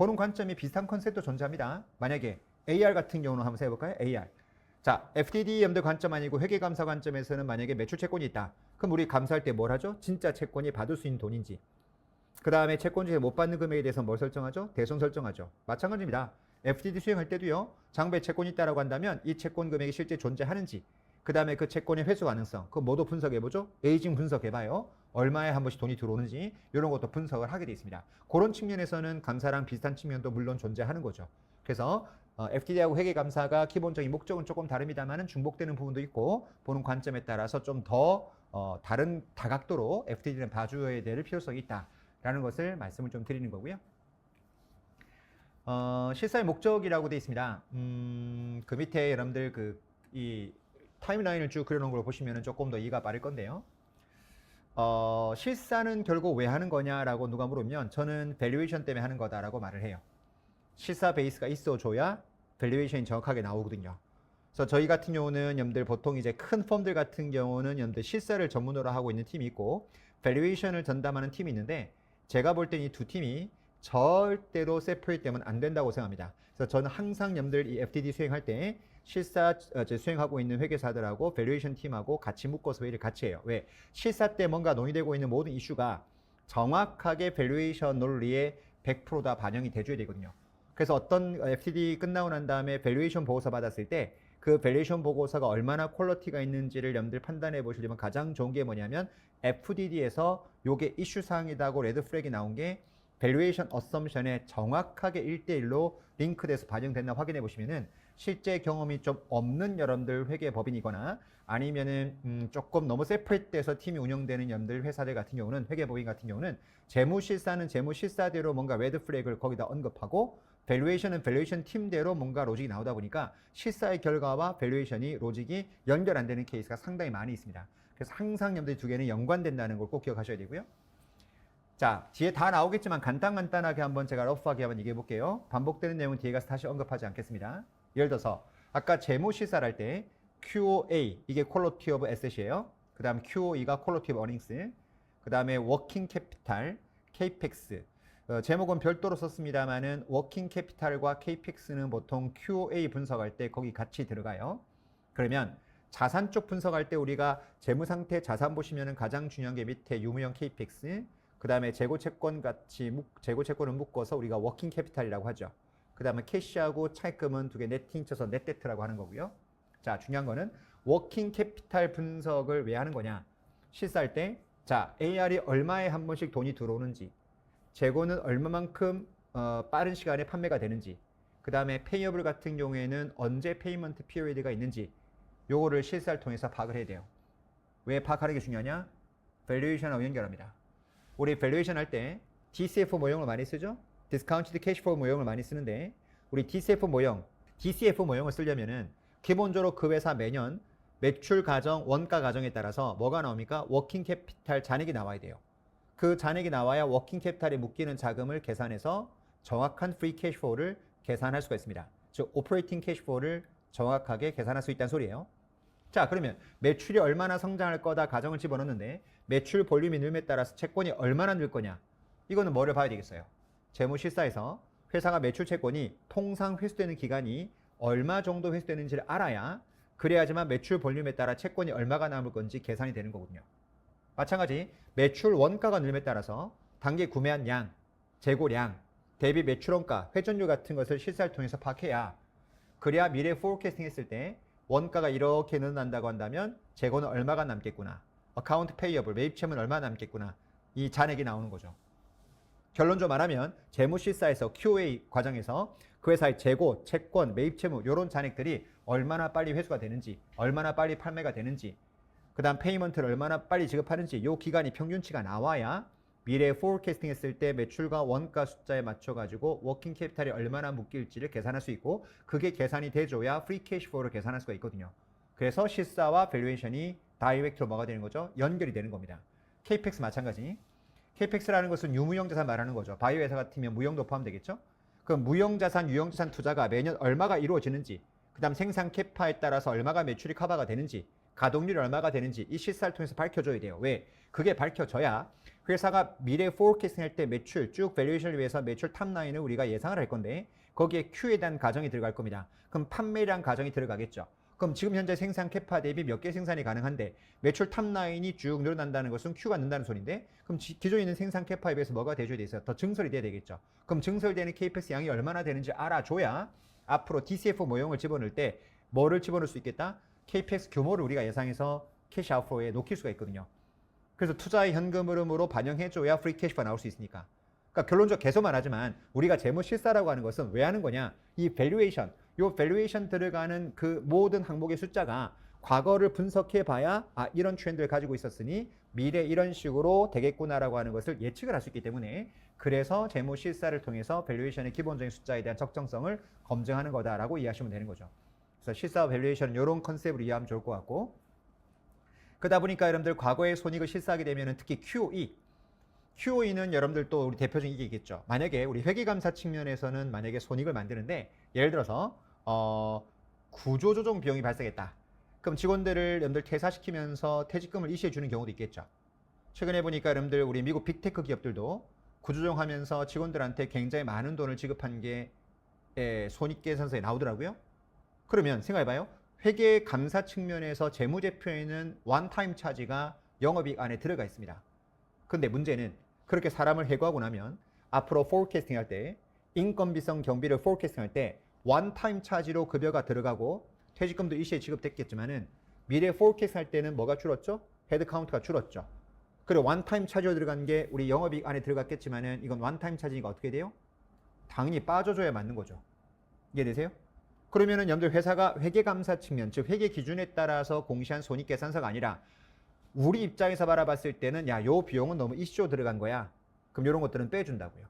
Speaker 1: 보는 관점이 비슷한 컨셉도 존재합니다. 만약에 AR 같은 경우는 한번 해볼까요? AR. 자, FTD 염두 관점 아니고 회계감사 관점에서는 만약에 매출 채권이 있다. 그럼 우리 감사할 때 뭘 하죠? 진짜 채권이 받을 수 있는 돈인지. 그 다음에 채권 중에 못 받는 금액에 대해서 뭘 설정하죠? 대손 설정하죠. 마찬가지입니다. FTD 수행할 때도요. 장부에 채권이 있다라고 한다면 이 채권 금액이 실제 존재하는지, 그 다음에 그 채권의 회수 가능성, 그거 모두 분석해보죠. 에이징 분석해봐요. 얼마에 한 번씩 돈이 들어오는지 이런 것도 분석을 하게 돼 있습니다. 그런 측면에서는 감사랑 비슷한 측면도 물론 존재하는 거죠. 그래서 FTD하고 회계감사가 기본적인 목적은 조금 다릅니다만 중복되는 부분도 있고 보는 관점에 따라서 좀 더 다른 다각도로 FTD는 봐줘야 될 필요성이 있다라는 것을 말씀을 좀 드리는 거고요. 실사의 목적이라고 되어 있습니다. 그 밑에 여러분들 이 타임라인을 쭉 그려놓은 걸 보시면 조금 더 이해가 빠를 건데요. 실사는 결국 왜 하는 거냐라고 누가 물으면 저는 밸류에이션 때문에 하는 거다라고 말을 해요. 실사 베이스가 있어줘야 밸류에이션이 정확하게 나오거든요. 그래서 저희 같은 경우는 여러분들 보통 이제 큰 펌들 같은 경우는 여러분들 실사를 전문으로 하고 있는 팀이 있고 밸류에이션을 전담하는 팀이 있는데 제가 볼 땐 이 두 팀이 절대로 세퍼레이트 되면 안 된다고 생각합니다. 그래서 저는 항상 여러분들 이 FTD 수행할 때 실사 수행하고 있는 회계사들하고 밸류에이션 팀하고 같이 묶어서 회의를 같이 해요. 왜? 실사 때 뭔가 논의되고 있는 모든 이슈가 정확하게 밸류에이션 논리에 100% 다 반영이 돼줘야 되거든요. 그래서 어떤 FTD 끝나고 난 다음에 밸류에이션 보고서 받았을 때 그 밸류에이션 보고서가 얼마나 퀄리티가 있는지를 여러분들 판단해 보시려면 가장 좋은 게 뭐냐면 FTD에서 요게 이슈 사항이다고 레드 플래그이 나온 게 밸류에이션 어썸션에 정확하게 1대1로 링크돼서 반영됐나 확인해 보시면은 실제 경험이 좀 없는 여러분들 회계법인이거나 아니면은 조금 너무 세퍼레이트돼서 팀이 운영되는 여러분들 회사들 같은 경우는 회계법인 같은 경우는 재무실사는 재무실사대로 뭔가 레드 플래그를 거기다 언급하고 밸류에이션은 밸류에이션 팀대로 뭔가 로직이 나오다 보니까 실사의 결과와 밸류에이션이 로직이 연결 안 되는 케이스가 상당히 많이 있습니다. 그래서 항상 여러분들 두 개는 연관된다는 걸 꼭 기억하셔야 되고요. 자, 뒤에 다 나오겠지만 간단하게 한번 제가 러프하게 한번 얘기해 볼게요. 반복되는 내용은 뒤에 가서 다시 언급하지 않겠습니다. 예를 들어서 아까 재무실사를 할 때 QOA 이게 Quality of Asset이에요. 그 다음 QOE가 Quality of Earnings, 그 다음에 Working Capital, CAPEX. 제목은 별도로 썼습니다만은 Working Capital과 CAPEX는 보통 QOA 분석할 때 거기 같이 들어가요. 그러면 자산 쪽 분석할 때 우리가 재무상태 자산 보시면은 가장 중요한 게 밑에 유무형 CAPEX, 그 다음에 재고채권 같이 재고채권을 묶어서 우리가 워킹 캐피탈이라고 하죠. 그 다음에 캐시하고 차입금은 두 개 네팅 쳐서 넷데트라고 하는 거고요. 자, 중요한 거는 워킹 캐피탈 분석을 왜 하는 거냐. 실사할 때 자, AR이 얼마에 한 번씩 돈이 들어오는지, 재고는 얼마만큼 빠른 시간에 판매가 되는지, 그 다음에 페이어블 같은 경우에는 언제 페이먼트 피리어드가 있는지 요거를 실사를 통해서 파악을 해야 돼요. 왜 파악하는 게 중요하냐? 밸류에이션하고 연결합니다. 우리 밸류에이션 할 때 DCF 모형을 많이 쓰죠? Discounted Cash Flow 모형을 많이 쓰는데 우리 DCF 모형을 쓰려면은 기본적으로 그 회사 매년 매출 가정, 원가 가정에 따라서 뭐가 나옵니까? 워킹 캐피탈 잔액이 나와야 돼요. 그 잔액이 나와야 워킹 캐피탈에 묶이는 자금을 계산해서 정확한 프리 캐시플로우를 계산할 수가 있습니다. 즉 오퍼레이팅 캐시플로우를 정확하게 계산할 수 있다는 소리예요. 자, 그러면 매출이 얼마나 성장할 거다 가정을 집어넣는데 매출 볼륨이 늘에 따라서 채권이 얼마나 늘 거냐, 이거는 뭐를 봐야 되겠어요? 재무실사에서 회사가 매출 채권이 통상 회수되는 기간이 얼마 정도 회수되는지를 알아야 그래야지만 매출 볼륨에 따라 채권이 얼마가 남을 건지 계산이 되는 거거든요. 마찬가지 매출 원가가 늘에 따라서 단기 구매한 양, 재고량, 대비 매출 원가, 회전율 같은 것을 실사를 통해서 파악해야 그래야 미래 포캐스팅 했을 때 원가가 이렇게 늘어난다고 한다면 재고는 얼마가 남겠구나, 어카운트 페이어블, 매입 채무는 얼마나 남겠구나, 이 잔액이 나오는 거죠. 결론적으로 말하면 재무실사에서 QA 과정에서 그 회사의 재고, 채권, 매입 채무 이런 잔액들이 얼마나 빨리 회수가 되는지, 얼마나 빨리 판매가 되는지, 그 다음 페이먼트를 얼마나 빨리 지급하는지 이 기간이 평균치가 나와야 미래 포캐스팅 했을 때 매출과 원가 숫자에 맞춰가지고 워킹 캐피탈이 얼마나 묶일지를 계산할 수 있고 그게 계산이 돼줘야 프리 캐시플로우를 계산할 수가 있거든요. 그래서 실사와 밸류에이션이 다이렉트로 뭐가 되는 거죠? 연결이 되는 겁니다. CAPEX 마찬가지. CAPEX라는 것은 유무형자산 말하는 거죠. 바이오 회사 같으면 무형도 포함되겠죠? 그럼 무형자산, 유형자산 투자가 매년 얼마가 이루어지는지, 그 다음 생산 캐파에 따라서 얼마가 매출이 커버가 되는지, 가동률이 얼마가 되는지 이 실사를 통해서 밝혀줘야 돼요. 왜? 그게 밝혀져야 회사가 미래 포캐스팅 할 때 매출 쭉 밸류에이션을 위해서 매출 탑라인을 우리가 예상을 할 건데 거기에 Q에 대한 가정이 들어갈 겁니다. 그럼 판매량 가정이 들어가겠죠. 그럼 지금 현재 생산 캐파 대비 몇 개 생산이 가능한데 매출 탑라인이 쭉 늘어난다는 것은 Q가 는다는 소리인데 그럼 기존에 있는 생산 캐파에 비해서 뭐가 돼줘야 돼서 더 증설이 돼야 되겠죠. 그럼 증설되는 KPS 양이 얼마나 되는지 알아줘야 앞으로 DCF 모형을 집어넣을 때 뭐를 집어넣을 수 있겠다? KPS 규모를 우리가 예상해서 캐시 아웃플로우에 놓길 수가 있거든요. 그래서 투자의 현금 흐름으로 반영해줘야 프리 캐시가 나올 수 있으니까. 그러니까 결론적으로 계속 말하지만 우리가 재무 실사라고 하는 것은 왜 하는 거냐? 이 밸류에이션, 요 밸류에이션 들어가는 그 모든 항목의 숫자가 과거를 분석해 봐야 이런 트렌드를 가지고 있었으니 미래 이런 식으로 되겠구나라고 하는 것을 예측을 할 수 있기 때문에 그래서 재무 실사를 통해서 밸류에이션의 기본적인 숫자에 대한 적정성을 검증하는 거다라고 이해하시면 되는 거죠. 그래서 실사와 밸류에이션은 이런 컨셉으로 이해하면 좋을 것 같고 그러다 보니까 여러분들 과거의 손익을 실사하게 되면 특히 QOE는 여러분들 또 우리 대표적인 이게 있겠죠. 만약에 우리 회계감사 측면에서는 만약에 손익을 만드는데 예를 들어서 구조조정 비용이 발생했다. 그럼 직원들을 여러분들 퇴사시키면서 퇴직금을 일시해 주는 경우도 있겠죠. 최근에 보니까 여러분들 우리 미국 빅테크 기업들도 구조조정하면서 직원들한테 굉장히 많은 돈을 지급한 게 손익계산서에 나오더라고요. 그러면 생각해봐요. 회계감사 측면에서 재무제표에는 원타임 차지가 영업이익 안에 들어가 있습니다. 근데 문제는 그렇게 사람을 해고하고 나면 앞으로 포캐스팅 할 때 인건비성 경비를 포캐스팅 할 때 원타임 차지로 급여가 들어가고 퇴직금도 일시에 지급됐겠지만은 미래 포캐스팅 할 때는 뭐가 줄었죠? 헤드 카운트가 줄었죠. 그리고 원타임 차지로 들어간 게 우리 영업이익 안에 들어갔겠지만은 이건 원타임 차지니까 어떻게 돼요? 당연히 빠져줘야 맞는 거죠. 이해되세요? 그러면은 여러분들 회사가 회계감사 측면, 즉 회계 기준에 따라서 공시한 손익계산서가 아니라 우리 입장에서 바라봤을 때는 요 비용은 너무 이슈로 들어간 거야. 그럼 이런 것들은 빼준다고요.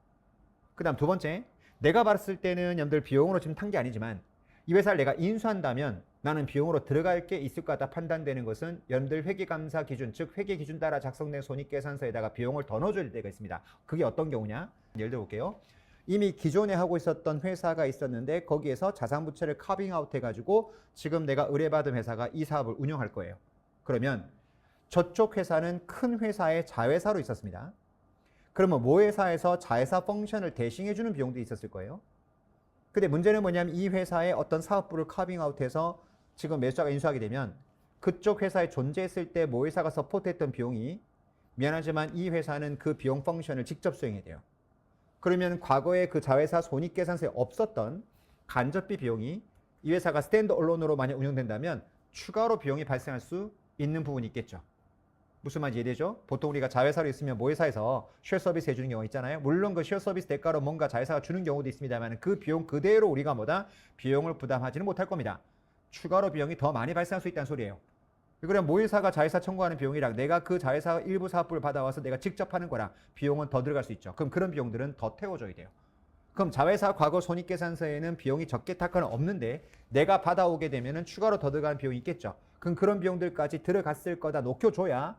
Speaker 1: 그 다음 두 번째, 내가 봤을 때는 여러분들 비용으로 지금 탄 게 아니지만 이 회사를 내가 인수한다면 나는 비용으로 들어갈 게 있을 것 같다 판단되는 것은 여러분들 회계감사 기준, 즉 회계 기준 따라 작성된 손익계산서에다가 비용을 더 넣어줄 때가 있습니다. 그게 어떤 경우냐? 예를 들어 볼게요. 이미 기존에 하고 있었던 회사가 있었는데 거기에서 자산부채를 카빙아웃 해가지고 지금 내가 의뢰받은 회사가 이 사업을 운영할 거예요. 그러면 저쪽 회사는 큰 회사의 자회사로 있었습니다. 그러면 모회사에서 자회사 펑션을 대신해주는 비용도 있었을 거예요. 근데 문제는 뭐냐면 이 회사의 어떤 사업부를 카빙아웃해서 지금 매수자가 인수하게 되면 그쪽 회사에 존재했을 때 모회사가 서포트했던 비용이 미안하지만 이 회사는 그 비용 펑션을 직접 수행해야 돼요. 그러면 과거에 그 자회사 손익계산서에 없었던 간접비 비용이 이 회사가 스탠드 언론으로 만약 운영된다면 추가로 비용이 발생할 수 있는 부분이 있겠죠. 무슨 말인지 이해되죠? 보통 우리가 자회사로 있으면 모회사에서 쉐어 서비스 해주는 경우 있잖아요. 물론 그 쉐어 서비스 대가로 뭔가 자회사가 주는 경우도 있습니다만 그 비용 그대로 우리가 비용을 부담하지는 못할 겁니다. 추가로 비용이 더 많이 발생할 수 있다는 소리예요. 그럼 모회사가 자회사 청구하는 비용이랑 내가 그 자회사 일부 사업부를 받아와서 내가 직접 하는 거랑 비용은 더 들어갈 수 있죠. 그럼 그런 비용들은 더 태워줘야 돼요. 그럼 자회사 과거 손익계산서에는 비용이 적게 탁하는 없는데 내가 받아오게 되면은 추가로 더 들어가는 비용이 있겠죠. 그럼 그런 비용들까지 들어갔을 거다 녹여줘야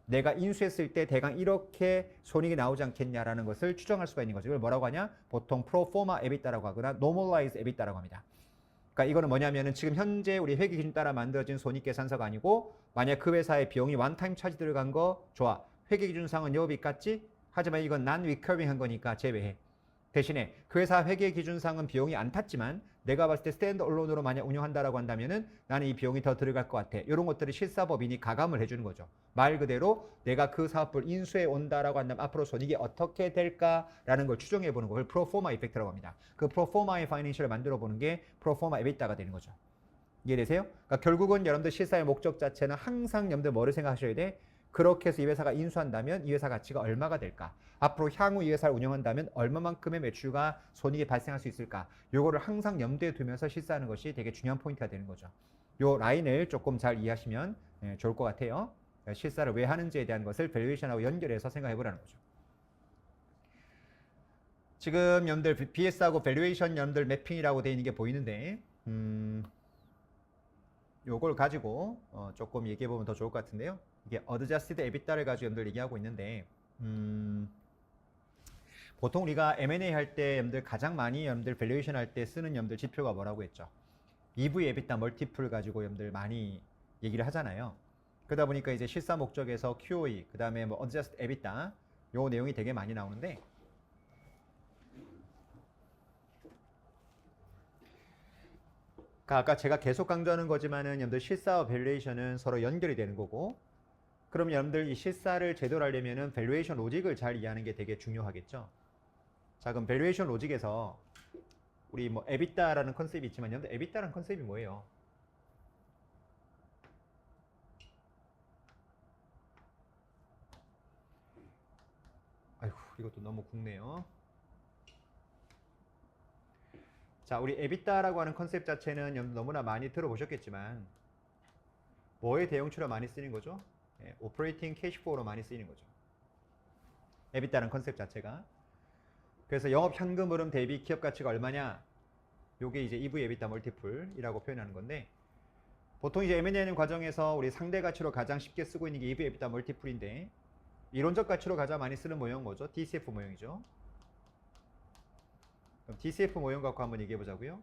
Speaker 1: 내가 인수했을 때 대강 이렇게 손익이 나오지 않겠냐라는 것을 추정할 수가 있는 거죠. 이걸 뭐라고 하냐? 보통 프로포마 에비타라고 하거나 노멀라이즈 에비타라고 합니다. 그러니까 이거는 뭐냐면은 지금 현재 우리 회계 기준 따라 만들어진 손익계산서가 아니고 만약 그 회사의 비용이 원타임 차지 들어간 거 좋아. 회계 기준상은 영업이익 같지? 하지만 이건 non recurring 한 거니까 제외해. 대신에 그 회사 회계 기준상은 비용이 안 탔지만 내가 봤을 때 스탠드 언론으로 만약 운영한다라고 한다면은 나는 이 비용이 더 들어갈 것 같아. 이런 것들을 실사법인이 가감을 해주는 거죠. 말 그대로 내가 그 사업을 인수해 온다라고 한다면 앞으로 손익이 어떻게 될까라는 걸 추정해 보는 걸 프로포마 이펙트라고 합니다. 그 프로포마의 파이낸셜을 만들어 보는 게 프로포마 에비타가 되는 거죠. 이해되세요? 그러니까 결국은 여러분들 실사의 목적 자체는 항상 여러분들 뭐를 생각하셔야 돼? 그렇게 해서 이 회사가 인수한다면 이 회사 가치가 얼마가 될까? 앞으로 향후 이 회사를 운영한다면 얼마만큼의 매출과 손익이 발생할 수 있을까? 요거를 항상 염두에 두면서 실사하는 것이 되게 중요한 포인트가 되는 거죠. 요 라인을 조금 잘 이해하시면 좋을 것 같아요. 실사를 왜 하는지에 대한 것을 밸류에이션하고 연결해서 생각해 보라는 거죠. 지금 여러분들 BS하고 밸류에이션 여러분들 매핑이라고 되어 있는 게 보이는데 요걸 가지고 조금 얘기해 보면 더 좋을 것 같은데요. 이게 어드저스티드 에비타를 가지고 여러분들 얘기하고 있는데 보통 우리가 M&A 할 때 여러분들 가장 많이 여러분들 밸류에이션 할 때 쓰는 여러분들 지표가 뭐라고 했죠? EV 에비타 멀티플 가지고 여러분들 많이 얘기를 하잖아요. 그러다 보니까 이제 실사 목적에서 QOE, 그 다음에 뭐 어드저스티드 에비타, 요 내용이 되게 많이 나오는데 아까 제가 계속 강조하는 거지만은 여러분들 실사와 밸류에이션은 서로 연결이 되는 거고 그럼 여러분들 이 실사를 제대로 하려면은 밸류에이션 로직을 잘 이해하는 게 되게 중요하겠죠. 자 그럼 밸류에이션 로직에서 우리 뭐 에비타라는 컨셉이 있지만 여러분들 에비타라는 컨셉이 뭐예요? 아이고 이것도 너무 굵네요. 자 우리 에비타라고 하는 컨셉 자체는 여러분 너무나 많이 들어보셨겠지만 뭐에 대용치로 많이 쓰는 거죠? 오퍼레이팅 캐시플로우로 많이 쓰이는 거죠. 에비타라는 컨셉 자체가. 그래서 영업 현금 흐름 대비 기업 가치가 얼마냐? 요게 이제 EV 에비타 멀티플이라고 표현하는 건데 보통 이제 M&A 하는 과정에서 우리 상대 가치로 가장 쉽게 쓰고 있는 게 EV 에비타 멀티플인데 이론적 가치로 가장 많이 쓰는 모형은 뭐죠? DCF 모형이죠. 그럼 DCF 모형 갖고 한번 얘기해 보자고요.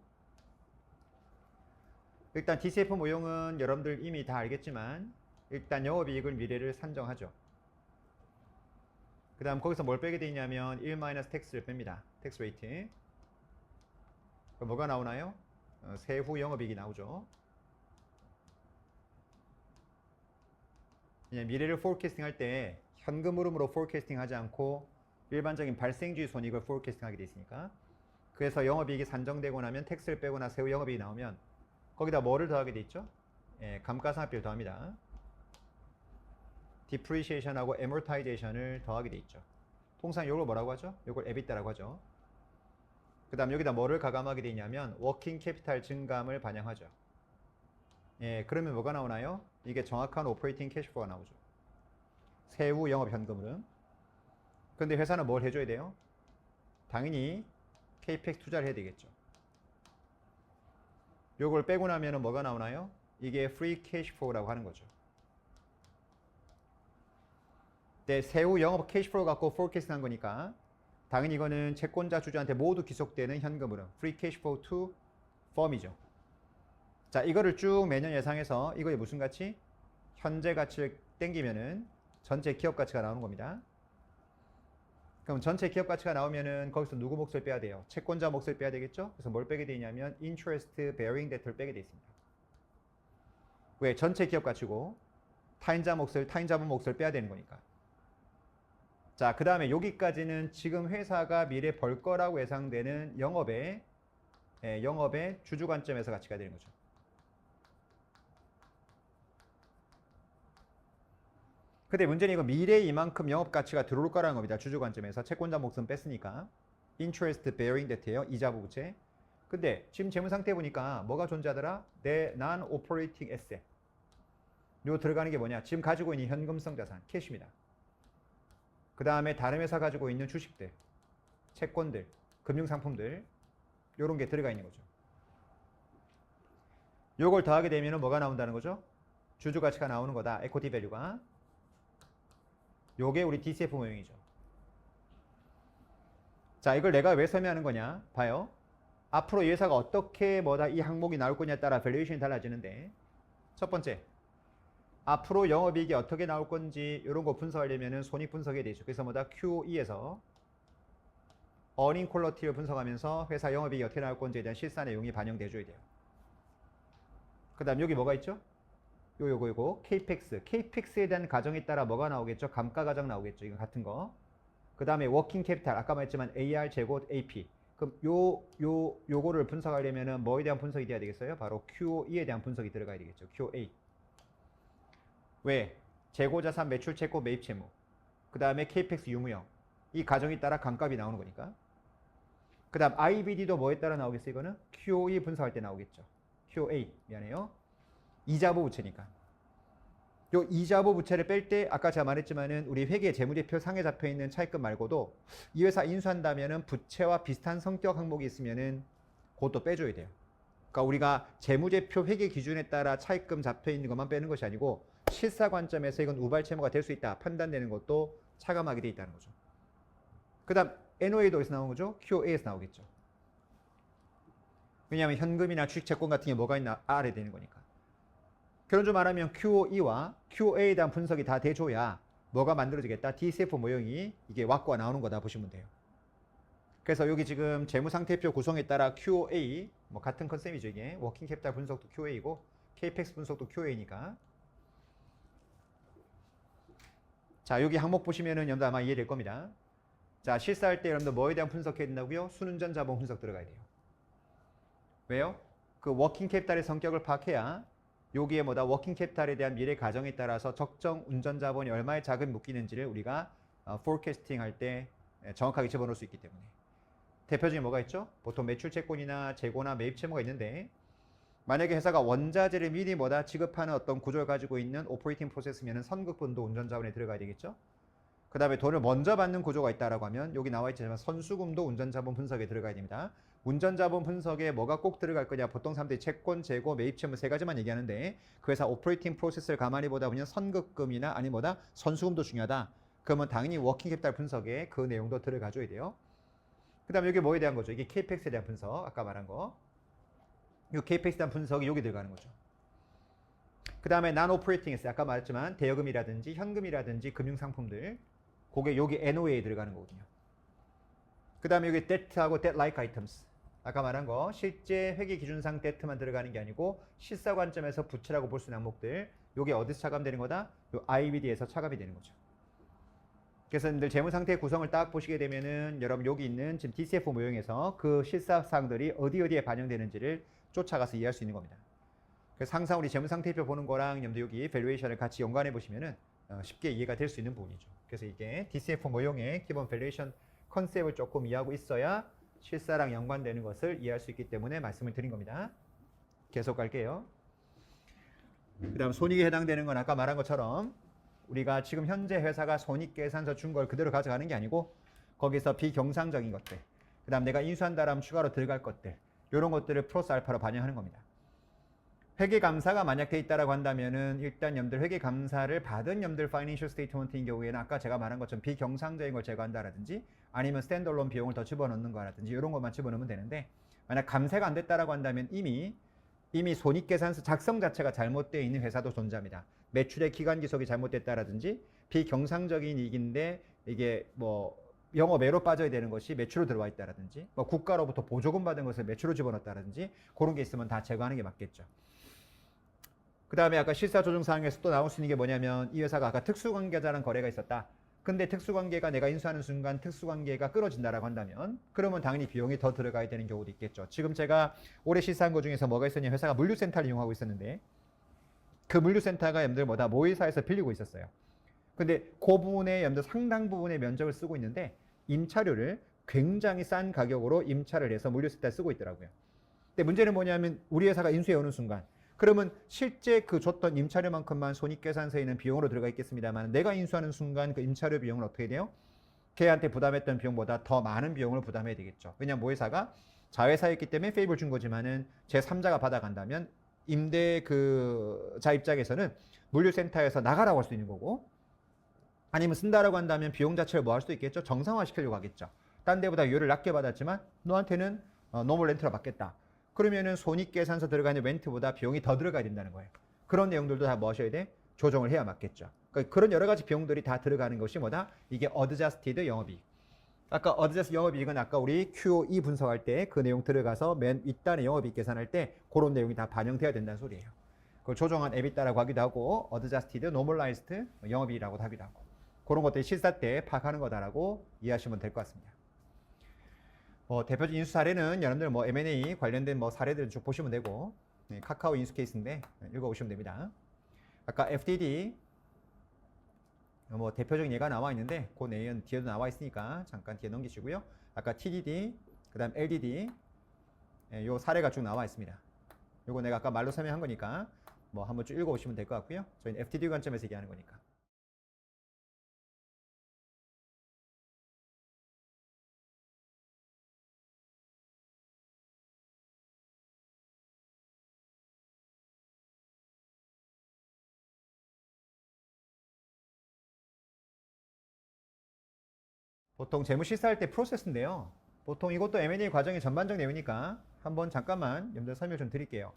Speaker 1: 일단 DCF 모형은 여러분들 이미 다 알겠지만 일단 영업이익을 미래를 산정하죠. 그 다음 거기서 뭘 빼게 돼 있냐면 1-텍스를 뺍니다. 텍스 레이트. 그럼 뭐가 나오나요? 세후 영업이익이 나오죠. 그냥 미래를 포캐스팅 할 때 현금 흐름으로 포캐스팅 하지 않고 일반적인 발생주의 손익을 포캐스팅 하게 돼 있으니까 그래서 영업이익이 산정되고 나면 텍스를 빼거나 세후 영업이익이 나오면 거기다 뭐를 더하게 돼 있죠? 감가상각비를 더합니다. 디프리시에이션하고 애모타이제이션을 더하게 돼 있죠. 통상 이걸 뭐라고 하죠? 이걸 에비타라고 하죠. 그 다음 여기다 뭐를 가감하게 돼 있냐면 워킹 캐피탈 증감을 반영하죠. 그러면 뭐가 나오나요? 이게 정확한 오퍼레이팅 캐시플로우가 나오죠. 세후 영업 현금 흐름. 근데 회사는 뭘 해줘야 돼요? 당연히 KPX 투자를 해야 되겠죠. 요걸 빼고 나면은 뭐가 나오나요? 이게 free cash flow라고 하는 거죠. 네, 세후 영업 캐시 플로우 갖고 포캐스팅 한 거니까 당연히 이거는 채권자 주주한테 모두 기속되는 현금 흐름 free cash flow to firm이죠. 자, 이거를 쭉 매년 예상해서 이거의 무슨 가치? 현재 가치를 땡기면은 전체 기업 가치가 나오는 겁니다. 그럼 전체 기업 가치가 나오면은 거기서 누구 몫을 빼야 돼요? 채권자 몫을 빼야 되겠죠? 그래서 뭘 빼게 되냐면 interest bearing debt를 빼게 돼 있습니다. 왜? 전체 기업 가치고 타인자분 몫을 빼야 되는 거니까. 자, 그 다음에 여기까지는 지금 회사가 미래 벌 거라고 예상되는 영업의 주주 관점에서 가치가 되는 거죠. 근데 문제는 이거 미래에 이만큼 영업 가치가 들어올 거라는 겁니다. 주주 관점에서 채권자 몫은 뺐으니까. interest bearing debt예요. 이자부 부채. 근데 지금 재무 상태 보니까 뭐가 존재하더라? 내 non-operating asset. 요 들어가는 게 뭐냐? 지금 가지고 있는 현금성 자산, 캐시입니다. 그 다음에 다른 회사 가지고 있는 주식들, 채권들, 금융상품들 요런 게 들어가 있는 거죠. 요걸 더하게 되면 뭐가 나온다는 거죠? 주주 가치가 나오는 거다. 에코티 밸류가. 요게 우리 DCF 모형이죠. 자, 이걸 내가 왜 설명하는 거냐? 봐요. 앞으로 이 회사가 어떻게 이 항목이 나올 거냐에 따라 밸류에이션이 달라지는데 첫 번째, 앞으로 영업이익이 어떻게 나올 건지 이런 거 분석하려면 손익 분석에 되죠. 그래서 QE에서 earning quality를 분석하면서 회사 영업이익이 어떻게 나올 건지에 대한 실사 내용이 반영돼줘야 돼요. 그 다음 여기 뭐가 있죠? 요거 KPX에 대한 가정에 따라 뭐가 나오겠죠? 감가 가정 나오겠죠. 이거 같은 거. 그 다음에 워킹 캐피탈 아까 말했지만 AR 제곱 AP. 그럼 요거를 분석하려면은 뭐에 대한 분석이 돼야 되겠어요? 바로 QE에 대한 분석이 들어가야 되겠죠. QA. 왜? 재고자산 매출 채권 매입 채무. 그 다음에 KPX 유무형. 이 가정에 따라 감값이 나오는 거니까. 그 다음 IBD도 뭐에 따라 나오겠어요? 이거는 QE 분석할 때 나오겠죠. QA. 미안해요. 이자부 부채니까. 요 이자부 부채를 뺄 때 아까 제가 말했지만은 우리 회계 재무제표 상에 잡혀 있는 차입금 말고도 이 회사 인수한다면은 부채와 비슷한 성격 항목이 있으면은 그것도 빼줘야 돼요. 그러니까 우리가 재무제표 회계 기준에 따라 차입금 잡혀 있는 것만 빼는 것이 아니고 실사 관점에서 이건 우발 채무가 될 수 있다 판단되는 것도 차감하게 돼 있다는 거죠. 그 다음 NOA도 어디서 나오는 거죠? QA에서 나오겠죠. 왜냐하면 현금이나 주식 채권 같은 게 뭐가 있나 알아야 되는 거니까. 결론적으로 말하면 QE와 QA에 대한 분석이 다 돼줘야 뭐가 만들어지겠다? DCF 모형이 이게 왁구가 나오는 거다 보시면 돼요. 그래서 여기 지금 재무상태표 구성에 따라 QA, 뭐 같은 컨셉이죠 이게. 워킹 캐피탈 분석도 QA이고 KPX 분석도 QA니까. 자, 여기 항목 보시면은 여러분들 아마 이해될 겁니다. 자, 실사할 때 여러분들 뭐에 대한 분석해야 된다고요? 순운전 자본 분석 들어가야 돼요. 왜요? 그 워킹 캐피탈의 성격을 파악해야 여기에 뭐다 워킹 캐피탈에 대한 미래 가정에 따라서 적정 운전 자본이 얼마의 자금이 묶이는지를 우리가 포캐스팅 할 때 정확하게 집어넣을 수 있기 때문에. 대표 중에 뭐가 있죠? 보통 매출 채권이나 재고나 매입 채무가 있는데 만약에 회사가 원자재를 미리 뭐다 지급하는 어떤 구조를 가지고 있는 오퍼레이팅 프로세스면은 선급분도 운전 자본에 들어가야 되겠죠? 그 다음에 돈을 먼저 받는 구조가 있다라고 하면 여기 나와 있지만 선수금도 운전 자본 분석에 들어가야 됩니다. 운전 자본 분석에 뭐가 꼭 들어갈 거냐? 보통 사람들이 채권, 재고, 매입 채무 세 가지만 얘기하는데 그 회사 오퍼레이팅 프로세스를 가만히 보다 보면 선급금이나 아니 뭐다 선수금도 중요하다. 그러면 당연히 워킹 캐피탈 분석에 그 내용도 들어가줘야 돼요. 그 다음에 여기 뭐에 대한 거죠? 이게 KPX에 대한 분석, 아까 말한 거. 이 KPX에 대한 분석이 여기 들어가는 거죠. 그 다음에 non-operating assets, 아까 말했지만 대여금이라든지 현금이라든지 금융상품들, 그게 여기 NOA에 들어가는 거거든요. 그 다음에 여기 debt하고 debt-like items, 아까 말한 거 실제 회계기준상 debt만 들어가는 게 아니고 실사 관점에서 부채라고 볼 수 있는 항목들, 요게 어디서 차감되는 거다? 요 IBD에서 차감이 되는 거죠. 그래서 여러분들 재무상태 구성을 딱 보시게 되면은 여러분 여기 있는 지금 DCF 모형에서 그 실사사항들이 어디에 반영되는지를 쫓아가서 이해할 수 있는 겁니다. 그래서 항상 우리 재무상태표 보는 거랑 여러분들 여기 밸류에이션을 같이 연관해 보시면은 쉽게 이해가 될 수 있는 부분이죠. 그래서 이게 DCF 모형의 기본 밸류에이션 컨셉을 조금 이해하고 있어야 실사랑 연관되는 것을 이해할 수 있기 때문에 말씀을 드린 겁니다. 계속 갈게요. 그 다음 손익에 해당되는 건 아까 말한 것처럼 우리가 지금 현재 회사가 손익계산서 준 걸 그대로 가져가는 게 아니고 거기서 비경상적인 것들, 그 다음 내가 인수한다라면 추가로 들어갈 것들, 이런 것들을 플러스 알파로 반영하는 겁니다. 회계감사가 만약 돼 있다라고 한다면은 일단 여러분들 회계감사를 받은 여러분들 파이낸셜 스테이트먼트인 경우에는 아까 제가 말한 것처럼 비경상적인 걸 제거한다라든지 아니면 스탠드얼론 비용을 더 집어넣는 거라든지 이런 것만 집어넣으면 되는데 만약 감사가 안 됐다라고 한다면 이미 손익계산서 작성 자체가 잘못되어 있는 회사도 존재합니다. 매출의 기간 기속이 잘못됐다라든지 비경상적인 이익인데 이게 뭐 영업외로 빠져야 되는 것이 매출로 들어와 있다라든지 뭐 국가로부터 보조금 받은 것을 매출로 집어넣었다라든지 그런 게 있으면 다 제거하는 게 맞겠죠. 그 다음에 아까 실사조정사항에서 또 나올 수 있는 게 뭐냐면 이 회사가 아까 특수관계자랑 거래가 있었다. 근데 특수관계가 내가 인수하는 순간 특수관계가 끊어진다라고 한다면 그러면 당연히 비용이 더 들어가야 되는 경우도 있겠죠. 지금 제가 올해 실사한 것 중에서 뭐가 있었냐, 회사가 물류센터를 이용하고 있었는데 그 물류센터가 여러분들 뭐다 모의사에서 빌리고 있었어요. 근데 그 부분에 여러분들 상당 부분의 면적을 쓰고 있는데 임차료를 굉장히 싼 가격으로 임차를 해서 물류센터에 쓰고 있더라고요. 근데 문제는 뭐냐면 우리 회사가 인수해 오는 순간 그러면 실제 그 줬던 임차료만큼만 손익계산서에는 비용으로 들어가 있겠습니다만 내가 인수하는 순간 그 임차료 비용은 어떻게 돼요? 걔한테 부담했던 비용보다 더 많은 비용을 부담해야 되겠죠. 왜냐하면 모회사가 자회사였기 때문에 페이블 준 거지만은 제3자가 받아간다면 임대 그 자 입장에서는 물류센터에서 나가라고 할 수 있는 거고 아니면 쓴다라고 한다면 비용 자체를 뭐 할 수도 있겠죠. 정상화 시키려고 하겠죠. 딴 데보다 유료를 낮게 받았지만 너한테는 노멀 렌트로 받겠다. 그러면은 손익계산서 들어가는 렌트보다 비용이 더 들어가야 된다는 거예요. 그런 내용들도 다 뭐 하셔야 돼? 조정을 해야 맞겠죠. 그러니까 그런 여러 가지 비용들이 다 들어가는 것이 뭐다? 이게 어드저스티드 영업이익. 아까 어드저스트 영업이익은 아까 우리 QE 분석할 때 그 내용 들어가서 맨 윗단에 영업이익 계산할 때 그런 내용이 다 반영돼야 된다는 소리예요. 그걸 조정한 EBITDA라고 하기도 하고 어드저스티드 노멀라이즈드 영업이익이라고 하기도 하고 그런 것들이 실사 때 파악하는 거다라고 이해하시면 될 것 같습니다. 대표적인 인수 사례는 여러분들 뭐 M&A 관련된 뭐 사례들 쭉 보시면 되고 카카오 인수 케이스인데 읽어보시면 됩니다. 아까 FDD 뭐 대표적인 예가 나와 있는데 그 내용 뒤에도 나와 있으니까 잠깐 뒤에 넘기시고요. 아까 TDD 그 다음 LDD 요 사례가 쭉 나와 있습니다. 요거 내가 아까 말로 설명한 거니까 뭐 한번 쭉 읽어보시면 될 것 같고요. 저희는 FDD 관점에서 얘기하는 거니까. 보통 재무 실사할 때 프로세스인데요. 보통 이것도 M&A 과정의 전반적 내용이니까 한번 잠깐만 여러분들 설명 좀 드릴게요.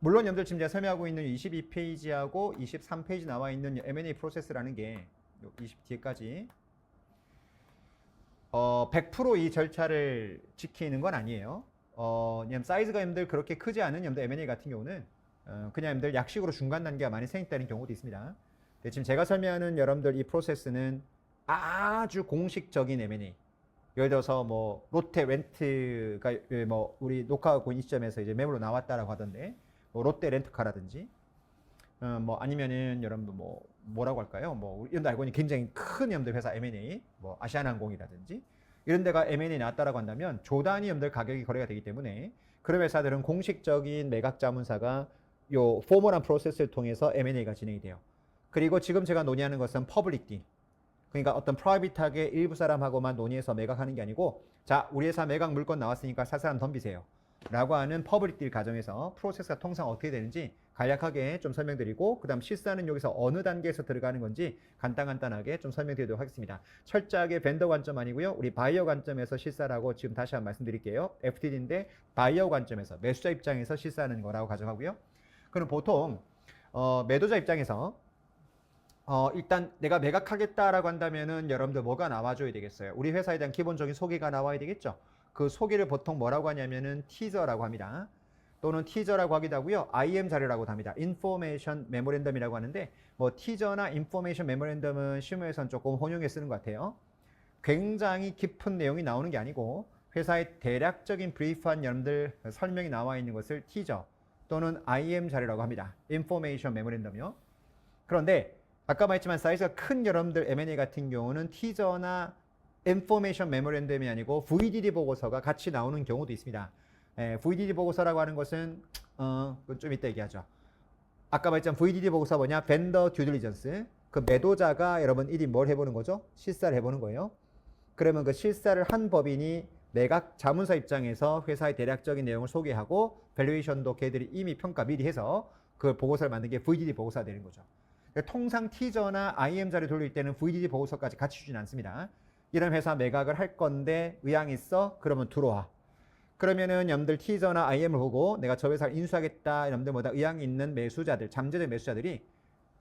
Speaker 1: 물론 여러분들 지금 제가 설명하고 있는 22페이지하고 23페이지 나와 있는 M&A 프로세스라는 게 20 뒤에까지 100%이 절차를 지키는 건 아니에요. 왜냐면 사이즈가 여러분들 그렇게 크지 않은 여러분들 M&A 같은 경우는 그냥 여러분들 약식으로 중간 단계가 많이 생겼다는 경우도 있습니다. 근데 지금 제가 설명하는 여러분들 이 프로세스는 아주 공식적인 M&A. 예를 들어서 뭐 롯데 렌트가 뭐 우리 녹화하고 있는 이 시점에서 이제 매물로 나왔다라고 하던데 뭐 롯데 렌트카라든지 뭐 아니면은 여러분들 뭐 뭐라고 할까요? 뭐 이런 데 알고 있는 굉장히 큰 여러분들 회사 M&A 뭐 아시아나항공이라든지 이런 데가 M&A 나왔다라고 한다면 조단위 여러분들 가격이 거래가 되기 때문에 그런 회사들은 공식적인 매각 자문사가 요 포멀한 프로세스를 통해서 M&A가 진행이 돼요. 그리고 지금 제가 논의하는 것은 퍼블릭 딜. 그러니까 어떤 프라이빗하게 일부 사람하고만 논의해서 매각하는 게 아니고 자 우리 회사 매각 물건 나왔으니까 살 사람 덤비세요 라고 하는 퍼블릭 딜 과정에서 프로세스가 통상 어떻게 되는지 간략하게 좀 설명드리고 그 다음 실사는 여기서 어느 단계에서 들어가는 건지 간단하게 좀 설명드리도록 하겠습니다. 철저하게 벤더 관점 아니고요. 우리 바이어 관점에서 실사라고 지금 다시 한번 말씀드릴게요. FTD인데 바이어 관점에서 매수자 입장에서 실사하는 거라고 가정하고요. 그럼 보통 매도자 입장에서 일단 내가 매각하겠다라고 한다면은 여러분들 뭐가 나와줘야 되겠어요? 우리 회사에 대한 기본적인 소개가 나와야 되겠죠? 그 소개를 보통 뭐라고 하냐면은 티저라고 합니다. 또는 티저라고 하기도 하고요. IM 자료라고도 합니다. 인포메이션 메모랜덤이라고 하는데 뭐 티저나 인포메이션 메모랜덤은 실무에서는 조금 혼용해 쓰는 것 같아요. 굉장히 깊은 내용이 나오는 게 아니고 회사의 대략적인 브리프한 여러분들 설명이 나와 있는 것을 티저 또는 IM 자료라고 합니다. 인포메이션 메모랜덤이요. 그런데 아까 말했지만 사이즈가 큰 여러분들 M&A 같은 경우는 티저나 인포메이션 메모랜덤이 아니고 VDD 보고서가 같이 나오는 경우도 있습니다. VDD 보고서라고 하는 것은 그건 좀 이따 얘기하죠. 아까 말했지만 VDD 보고서 뭐냐? 벤더 듀딜리전스. 그 매도자가 여러분 일이 뭘 해보는 거죠? 실사를 해보는 거예요. 그러면 그 실사를 한 법인이 매각 자문사 입장에서 회사의 대략적인 내용을 소개하고 밸류에이션도 걔들이 이미 평가 미리 해서 그 보고서를 만든 게 VDD 보고서가 되는 거죠. 통상 티저나 IM 자료 돌릴 때는 VDD 보고서까지 같이 주진 않습니다. 이런 회사 매각을 할 건데 의향 있어? 그러면 들어와. 그러면은 여러분들 티저나 IM을 보고 내가 저 회사를 인수하겠다. 여러분들 뭐다 의향이 있는 매수자들, 잠재적 매수자들이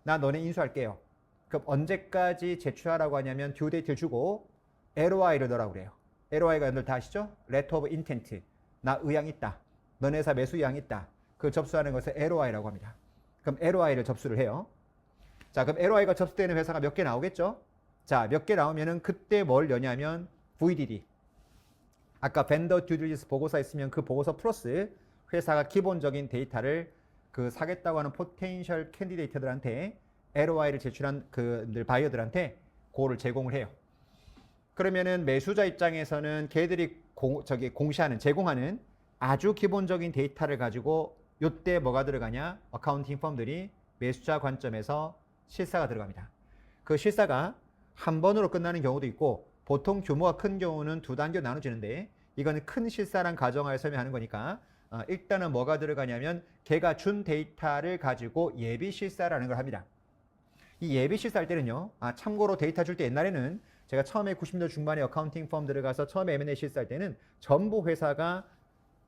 Speaker 1: 나 너네 인수할게요. 그럼 언제까지 제출하라고 하냐면 듀 데이트를 주고 LOI를 넣으라고 그래요. LOI가 여러분들 다 아시죠? Letter of Intent. 나 의향 있다. 너네 회사 매수 의향 있다. 그 접수하는 것을 LOI라고 합니다. 그럼 LOI를 접수를 해요. 자, 그럼 LOI가 접수되는 회사가 몇 개 나오겠죠? 자, 몇 개 나오면은 그때 뭘 여냐면 VDD. 아까 벤더 듀딜리전스 보고서 있으면 그 보고서 플러스 회사가 기본적인 데이터를 그 사겠다고 하는 포텐셜 캔디데이터들한테 LOI를 제출한 그들 바이어들한테 그거를 제공을 해요. 그러면은 매수자 입장에서는 걔들이 제공하는 아주 기본적인 데이터를 가지고 요때 뭐가 들어가냐? 어카운팅 펌들이 매수자 관점에서 실사가 들어갑니다. 그 실사가 한 번으로 끝나는 경우도 있고 보통 규모가 큰 경우는 두 단계로 나눠지는데 이거는 큰 실사란 가정하에 설명하는 거니까 일단은 뭐가 들어가냐면 걔가 준 데이터를 가지고 예비 실사라는 걸 합니다. 이 예비 실사할 때는요. 참고로 데이터 줄 때 옛날에는 제가 처음에 90년대 중반에 어카운팅 펌 들어가서 처음에 M&A 실사할 때는 전부 회사가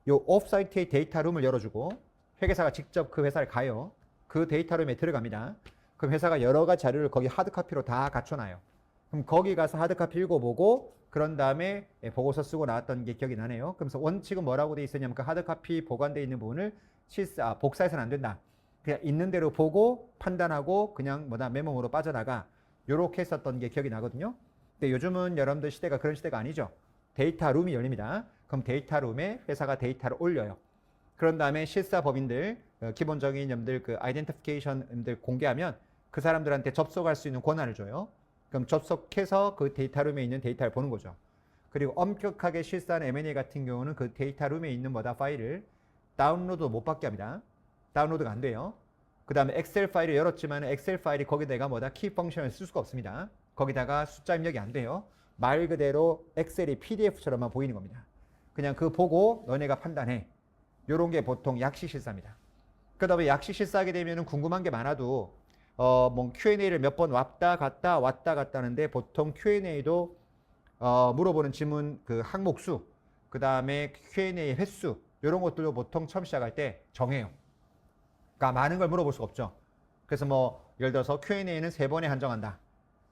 Speaker 1: 요 오프사이트의 데이터룸을 열어주고 회계사가 직접 그 회사를 가요. 그 데이터룸에 들어갑니다. 그럼 회사가 여러 가지 자료를 거기 하드카피로 다 갖춰놔요. 그럼 거기 가서 하드카피 읽어보고 그런 다음에 보고서 쓰고 나왔던 게 기억이 나네요. 그래서 원칙은 뭐라고 돼 있었냐면 그 하드카피 보관되어 있는 부분을 복사해서는 안 된다. 그냥 있는 대로 보고 판단하고 그냥 메모로 빠져나가. 요렇게 했었던 게 기억이 나거든요. 근데 요즘은 여러분들 시대가 그런 시대가 아니죠. 데이터 룸이 열립니다. 그럼 데이터 룸에 회사가 데이터를 올려요. 그런 다음에 실사 법인들, 기본적인 점들 그 아이덴티피케이션들 공개하면 그 사람들한테 접속할 수 있는 권한을 줘요. 그럼 접속해서 그 데이터룸에 있는 데이터를 보는 거죠. 그리고 엄격하게 실사한 M&A 같은 경우는 그 데이터룸에 있는 파일을 다운로드 못 받게 합니다. 다운로드가 안 돼요. 그 다음에 엑셀 파일을 열었지만 엑셀 파일이 거기다가 키 펑션을 쓸 수가 없습니다. 거기다가 숫자 입력이 안 돼요. 말 그대로 엑셀이 PDF처럼만 보이는 겁니다. 그냥 그 보고 너네가 판단해. 요런 게 보통 약식 실사입니다. 그 다음에 약식 실사하게 되면 궁금한 게 많아도 뭐 Q&A를 몇 번 왔다 갔다 하는데 보통 Q&A도 물어보는 질문 그 항목 수, 그 다음에 Q&A 횟수 이런 것들도 보통 처음 시작할 때 정해요. 그러니까 많은 걸 물어볼 수가 없죠. 그래서 뭐 예를 들어서 Q&A는 3번에 한정한다.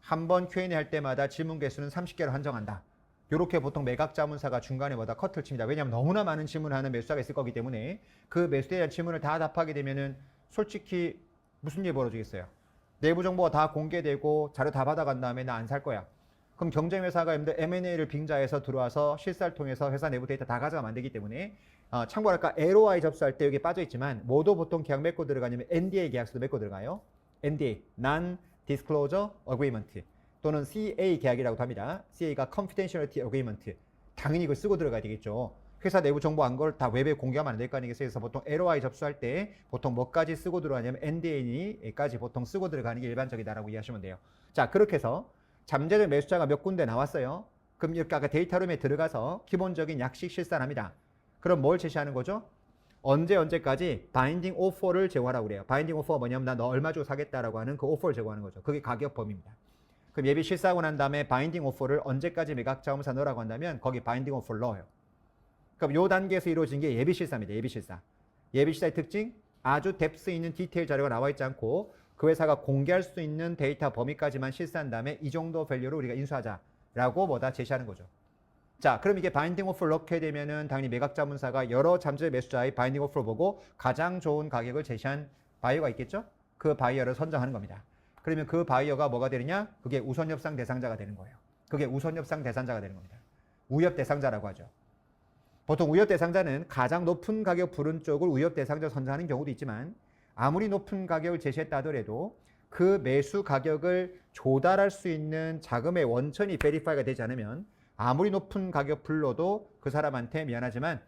Speaker 1: 한 번 Q&A 할 때마다 질문 개수는 30개로 한정한다. 이렇게 보통 매각자문사가 중간에 뭐다 커트를 칩니다. 왜냐하면 너무나 많은 질문을 하는 매수자가 있을 거기 때문에 그 매수에 대한 질문을 다 답하게 되면은 솔직히 무슨 일이 벌어지겠어요. 내부 정보가 다 공개되고 자료 다 받아간 다음에 나 안 살 거야. 그럼 경쟁회사가 M&A를 빙자해서 들어와서 실사를 통해서 회사 내부 데이터 다 가져가면 안 되기 때문에 참고할까 LOI 접수할 때 여기 빠져 있지만 뭐도 보통 계약 맺고 들어가냐면 NDA 계약서도 맺고 들어가요. NDA, Non-Disclosure Agreement 또는 CA 계약이라고 합니다. CA가 Confidentiality Agreement. 당연히 이걸 쓰고 들어가야 되겠죠. 회사 내부 정보 안 걸 다 웹에 공개하면 안 될 거 아니겠어요? 그래서 보통 LOI 접수할 때 보통 뭐까지 쓰고 들어가냐면 NDA까지 보통 쓰고 들어가는 게 일반적이다라고 이해하시면 돼요. 자, 그렇게 해서 잠재적 매수자가 몇 군데 나왔어요. 그럼 이렇게 아까 데이터룸에 들어가서 기본적인 약식 실사를 합니다. 그럼 뭘 제시하는 거죠? 언제까지 바인딩 오퍼를 제공하라고 그래요. 바인딩 오퍼가 뭐냐면 나 너 얼마 주고 사겠다라고 하는 그 오퍼를 제공하는 거죠. 그게 가격 범위입니다. 그럼 예비 실사하고 난 다음에 바인딩 오퍼를 언제까지 매각자문사 넣으라고 한다면 거기 바인딩 오퍼를 넣어요. 그럼 요 단계에서 이루어진 게 예비 실사입니다. 예비 실사. 예비 실사의 특징? 아주 뎁스 있는 디테일 자료가 나와 있지 않고 그 회사가 공개할 수 있는 데이터 범위까지만 실사한 다음에 이 정도 밸류를 우리가 인수하자라고 뭐다 제시하는 거죠. 자, 그럼 이게 바인딩 오퍼를 넣게 되면은 당연히 매각자문사가 여러 잠재 매수자의 바인딩 오퍼를 보고 가장 좋은 가격을 제시한 바이어가 있겠죠? 그 바이어를 선정하는 겁니다. 그러면 그 바이어가 뭐가 되느냐? 그게 우선협상 대상자가 되는 거예요. 그게 우선협상 대상자가 되는 겁니다. 우협 대상자라고 하죠. 보통 우협 대상자는 가장 높은 가격 부른 쪽을 우협 대상자 선정하는 경우도 있지만 아무리 높은 가격을 제시했다 하더라도 그 매수 가격을 조달할 수 있는 자금의 원천이 베리파이가 되지 않으면 아무리 높은 가격 불러도 그 사람한테 미안하지만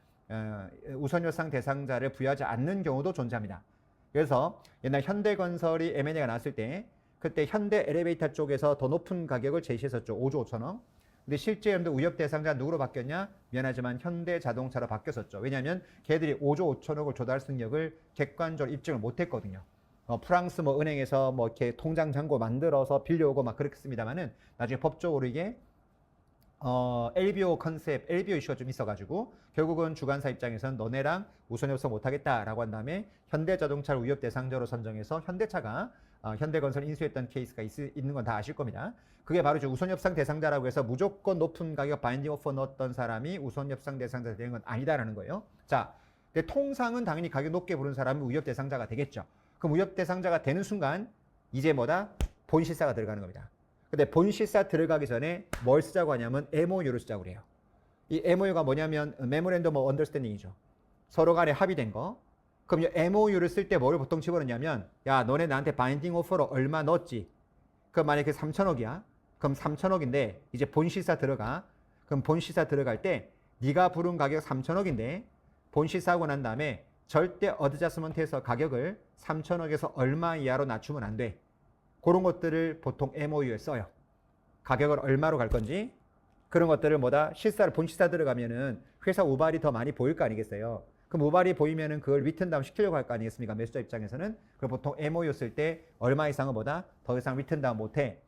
Speaker 1: 우선협상 대상자를 부여하지 않는 경우도 존재합니다. 그래서 옛날 현대건설이 M&A가 나왔을 때 그때 현대 엘리베이터 쪽에서 더 높은 가격을 제시했었죠. 5조 5천억. 근데 실제 여러분들 우협 대상자 누구로 바뀌었냐? 미안하지만 현대자동차로 바뀌었었죠. 왜냐하면 걔들이 5조 5천억을 조달 능력을 객관적으로 입증을 못했거든요. 프랑스 뭐 은행에서 뭐 이렇게 통장 잔고 만들어서 빌려오고 막 그렇습니다만은 나중에 법적으로 이게 LBO 컨셉, LBO 이슈가 좀 있어가지고 결국은 주관사 입장에서는 너네랑 우선협상 못하겠다라고 한 다음에 현대자동차를 우협 대상자로 선정해서 현대차가 현대건설 인수했던 케이스가 있는 건 다 아실 겁니다. 그게 바로 우선협상 대상자라고 해서 무조건 높은 가격 바인딩 오퍼 넣었던 사람이 우선협상 대상자 되는 건 아니다라는 거예요. 자, 근데 통상은 당연히 가격 높게 부른 사람이 우협 대상자가 되겠죠. 그럼 우협 대상자가 되는 순간 이제 뭐다? 본실사가 들어가는 겁니다. 근데 본실사 들어가기 전에 뭘 쓰자고 하냐면 MOU를 쓰자고 그래요. 이 MOU가 뭐냐면 Memorandum of Understanding이죠. 서로 간에 합의된 거. 그럼 이 MOU를 쓸 때 뭘 보통 집어넣냐면 야 너네 나한테 바인딩 오퍼로 얼마 넣었지? 그럼 만약에 3천억이야. 그럼 3천억인데 이제 본실사 들어가. 그럼 본실사 들어갈 때 네가 부른 가격 3천억인데 본실사하고 난 다음에 절대 어드저스먼트에서 가격을 3천억에서 얼마 이하로 낮추면 안 돼. 그런 것들을 보통 MOU에 써요. 가격을 얼마로 갈 건지 그런 것들을 뭐다 실사를 본실사 들어가면은 회사 우발이 더 많이 보일 거 아니겠어요. 그럼 우발이 보이면은 그걸 리턴다운 시키려고 할 거 아니겠습니까? 매수자 입장에서는. 그럼 보통 MOU 쓸 때 얼마 이상은 뭐다 더 이상 리턴다운 못해.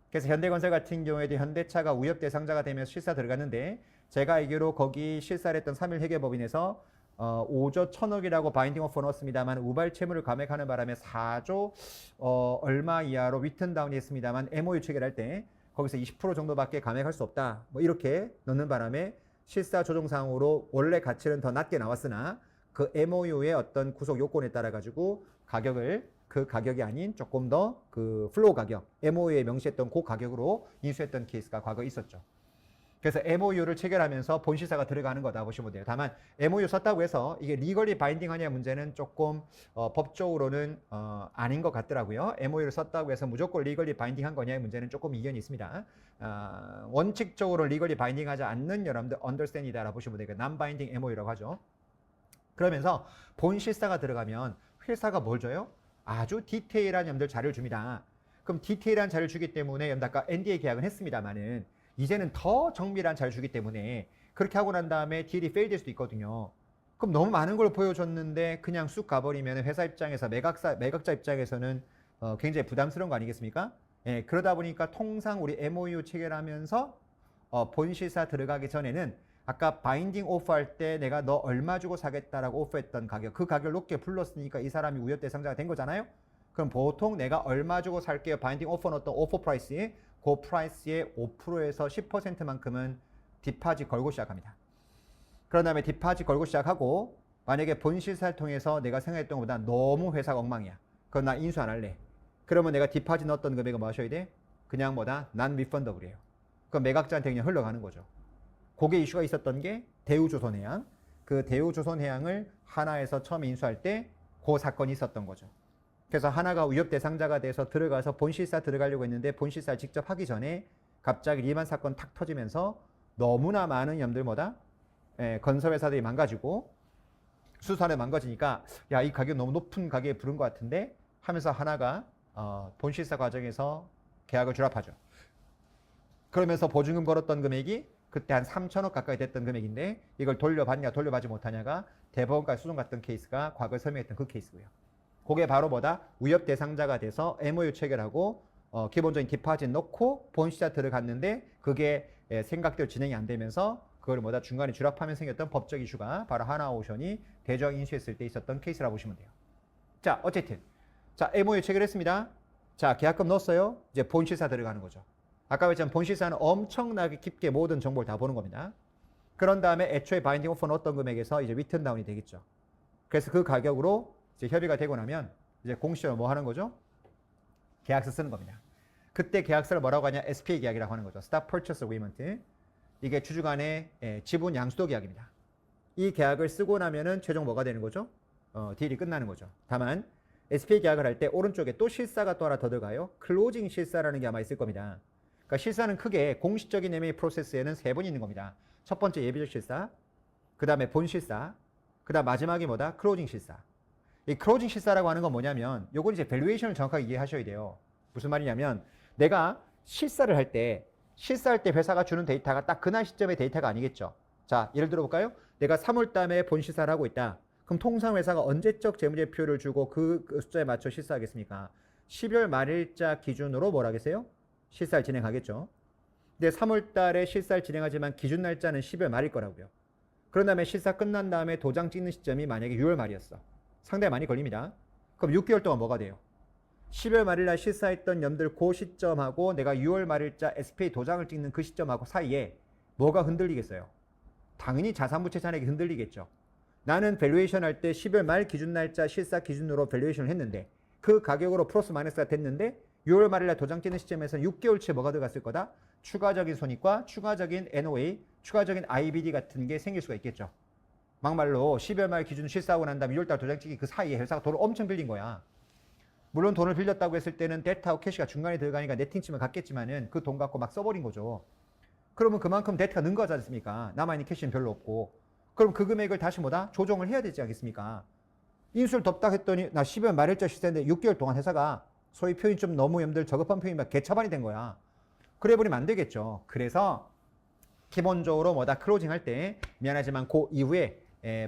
Speaker 1: 그래서 현대건설 같은 경우에도 현대차가 우협 대상자가 되면서 실사 들어갔는데 제가 알기로 거기 실사를 했던 3일 회계법인에서 5조 1천억이라고 바인딩 오퍼 넣었습니다만 우발 채무를 감액하는 바람에 4조 얼마 이하로 리턴 다운이 했습니다만 MOU 체결할 때 거기서 20% 정도밖에 감액할 수 없다. 뭐 이렇게 넣는 바람에 실사 조정상으로 원래 가치는 더 낮게 나왔으나 그 MOU의 어떤 구속 요건에 따라 가지고 가격을 그 가격이 아닌 조금 더 그 플로우 가격, MOU에 명시했던 그 가격으로 인수했던 케이스가 과거에 있었죠. 그래서 MOU를 체결하면서 본실사가 들어가는 거다 보시면 돼요. 다만 MOU 썼다고 해서 이게 리걸리 바인딩하냐 문제는 조금 법적으로는 아닌 것 같더라고요. MOU를 썼다고 해서 무조건 리걸리 바인딩한 거냐의 문제는 조금 이견이 있습니다. 원칙적으로 리걸리 바인딩하지 않는 여러분들 언더스탠이다라고 보시면 돼요. non binding MOU라고 하죠. 그러면서 본실사가 들어가면 회사가 뭘 줘요? 아주 디테일한 여러분들 자료를 줍니다. 그럼 디테일한 자료를 주기 때문에 여러분들 아까 NDA 계약은 했습니다만은 이제는 더 정밀한 자료를 주기 때문에 그렇게 하고 난 다음에 딜이 페일 될 수도 있거든요. 그럼 너무 많은 걸 보여줬는데 그냥 쑥 가버리면 회사 입장에서 매각자 입장에서는 굉장히 부담스러운 거 아니겠습니까? 예, 그러다 보니까 통상 우리 MOU 체결하면서 본실사 들어가기 전에는 아까 바인딩 오프 할 때 내가 너 얼마 주고 사겠다라고 오프했던 가격, 그 가격을 높게 불렀으니까 이 사람이 위협 대상자가 된 거잖아요. 그럼 보통 내가 얼마 주고 살게요. 바인딩 오퍼 넣었던 오퍼 프라이스에 그 프라이스의 5%에서 10%만큼은 디파짓 걸고 시작합니다. 그런 다음에 디파짓 걸고 시작하고 만약에 본실사를 통해서 내가 생각했던 것보다 너무 회사가 엉망이야. 그럼 나 인수 안 할래. 그러면 내가 디파짓 넣었던 금액은 뭐 하셔야 돼? 그냥 뭐다? 난 리펀더블이에요. 그럼 매각자한테 그냥 흘러가는 거죠. 그게 이슈가 있었던 게 대우조선해양. 그 대우조선해양을 하나에서 처음 인수할 때 그 사건이 있었던 거죠. 그래서 하나가 위협 대상자가 돼서 들어가서 본실사 들어가려고 했는데 본실사를 직접 하기 전에 갑자기 리만 사건 탁 터지면서 너무나 많은 염들 뭐다? 건설회사들이 망가지고 수산에 망가지니까 야, 이 가격 너무 높은 가격에 부른 것 같은데 하면서 하나가 본실사 과정에서 계약을 줄합하죠. 그러면서 보증금 걸었던 금액이 그때 한 3천억 가까이 됐던 금액인데 이걸 돌려받냐 돌려받지 못하냐가 대법원까지 소송 갔던 케이스가 과거에 설명했던 그 케이스고요. 그게 바로 뭐다? 위협 대상자가 돼서 MOU 체결하고 기본적인 디파짓 넣고 본시자 들어갔는데 그게 생각대로 진행이 안 되면서 그걸 뭐다? 중간에 줄합하면 생겼던 법적 이슈가 바로 하나오션이 대저항 인수했을 때 있었던 케이스라고 보시면 돼요. 자, 어쨌든 자, MOU 체결했습니다. 자, 계약금 넣었어요. 이제 본시사 들어가는 거죠. 아까 말했지만 본시사는 엄청나게 깊게 모든 정보를 다 보는 겁니다. 그런 다음에 애초에 바인딩 오퍼 넣었던 금액에서 이제 리턴 다운이 되겠죠. 그래서 그 가격으로 이제 협의가 되고 나면 이제 공시적으로 뭐 하는 거죠? 계약서 쓰는 겁니다. 그때 계약서를 뭐라고 하냐? SPA 계약이라고 하는 거죠. Stock Purchase Agreement. 이게 주주 간의 지분 양수도 계약입니다. 이 계약을 쓰고 나면은 최종 뭐가 되는 거죠? 딜이 끝나는 거죠. 다만 SPA 계약을 할 때 오른쪽에 또 실사가 또 하나 더 들어가요. 클로징 실사라는 게 아마 있을 겁니다. 그러니까 실사는 크게 공식적인 M&A 프로세스에는 3번이 있는 겁니다. 첫 번째 예비적 실사, 그 다음에 본 실사, 그 다음 마지막이 뭐다? 클로징 실사. 이 클로징 실사라고 하는 건 뭐냐면 요건 이제 밸류에이션을 정확하게 이해하셔야 돼요. 무슨 말이냐면 내가 실사할 때 회사가 주는 데이터가 딱 그날 시점의 데이터가 아니겠죠. 자, 예를 들어 볼까요? 내가 3월 달에 본 실사를 하고 있다. 그럼 통상 회사가 언제적 재무제표를 주고 그 숫자에 맞춰 실사하겠습니까? 12월 말일자 기준으로 뭐라 하겠어요? 실사를 진행하겠죠. 근데 3월 달에 실사를 진행하지만 기준 날짜는 12월 말일 거라고요. 그런 다음에 실사 끝난 다음에 도장 찍는 시점이 만약에 6월 말이었어. 상당히 많이 걸립니다. 그럼 6개월 동안 뭐가 돼요? 12월 말일날 실사했던 염들 그 시점하고 내가 6월 말일자 SPA 도장을 찍는 그 시점하고 사이에 뭐가 흔들리겠어요? 당연히 자산부채 잔액이 흔들리겠죠. 나는 밸류에이션 할 때 10월 말 기준 날짜 실사 기준으로 밸류에이션을 했는데 그 가격으로 플러스 마이너스가 됐는데 6월 말일날 도장 찍는 시점에서는 6개월치에 뭐가 들어갔을 거다? 추가적인 손익과 추가적인 NOA, 추가적인 IBD 같은 게 생길 수가 있겠죠. 막말로 12월 말 기준 실사하고 난 다음에 6월달 도장 찍기 그 사이에 회사가 돈을 엄청 빌린 거야. 물론 돈을 빌렸다고 했을 때는 데트하고 캐시가 중간에 들어가니까 네팅치면 같겠지만은 그 돈 갖고 막 써버린 거죠. 그러면 그만큼 데트가 는 거지 않습니까? 남아있는 캐시는 별로 없고. 그럼 그 금액을 다시 뭐다? 조정을 해야 되지 않겠습니까? 인수를 덮다 했더니 나 12월 말일자 실사인데 6개월 동안 회사가 소위 표현이 좀 너무 염들 저급한 표현이면 개차반이 된 거야. 그래 버리면 안 되겠죠. 그래서 기본적으로 뭐다? 클로징 할 때 미안하지만 그 이후에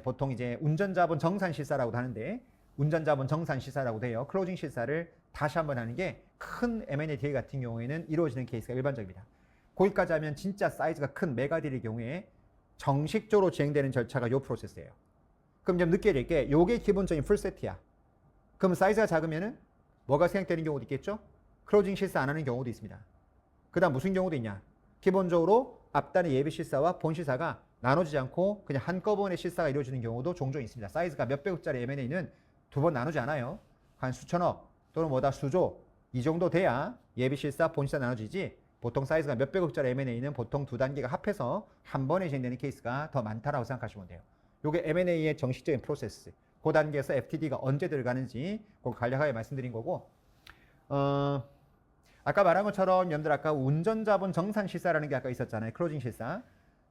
Speaker 1: 보통 이제 운전자본 정산 실사라고도 하는데 운전자본 정산 실사라고 돼요. 클로징 실사를 다시 한번 하는 게 큰 M&A 딜 같은 경우에는 이루어지는 케이스가 일반적입니다. 거기까지 하면 진짜 사이즈가 큰 메가 딜의 경우에 정식적으로 진행되는 절차가 이 프로세스예요. 그럼 좀 늦게 될 게 요게 기본적인 풀세트야. 그럼 사이즈가 작으면은 뭐가 생각되는 경우도 있겠죠? 클로징 실사 안 하는 경우도 있습니다. 그 다음 무슨 경우도 있냐? 기본적으로 앞단의 예비 실사와 본 실사가 나눠지지 않고 그냥 한꺼번에 실사가 이루어지는 경우도 종종 있습니다. 사이즈가 몇백억짜리 M&A는 두 번 나누지 않아요. 한 수천억 또는 뭐다 수조 이 정도 돼야 예비 실사, 본 실사 나눠지지 보통 사이즈가 몇백억짜리 M&A는 보통 두 단계가 합해서 한 번에 진행되는 케이스가 더 많다라고 생각하시면 돼요. 이게 M&A의 정식적인 프로세스. 그 단계에서 FTD가 언제 들어가는지 그걸 간략하게 말씀드린 거고 아까 말한 것처럼 여러분들 아까 운전자본 정산 실사라는 게 아까 있었잖아요. 클로징 실사.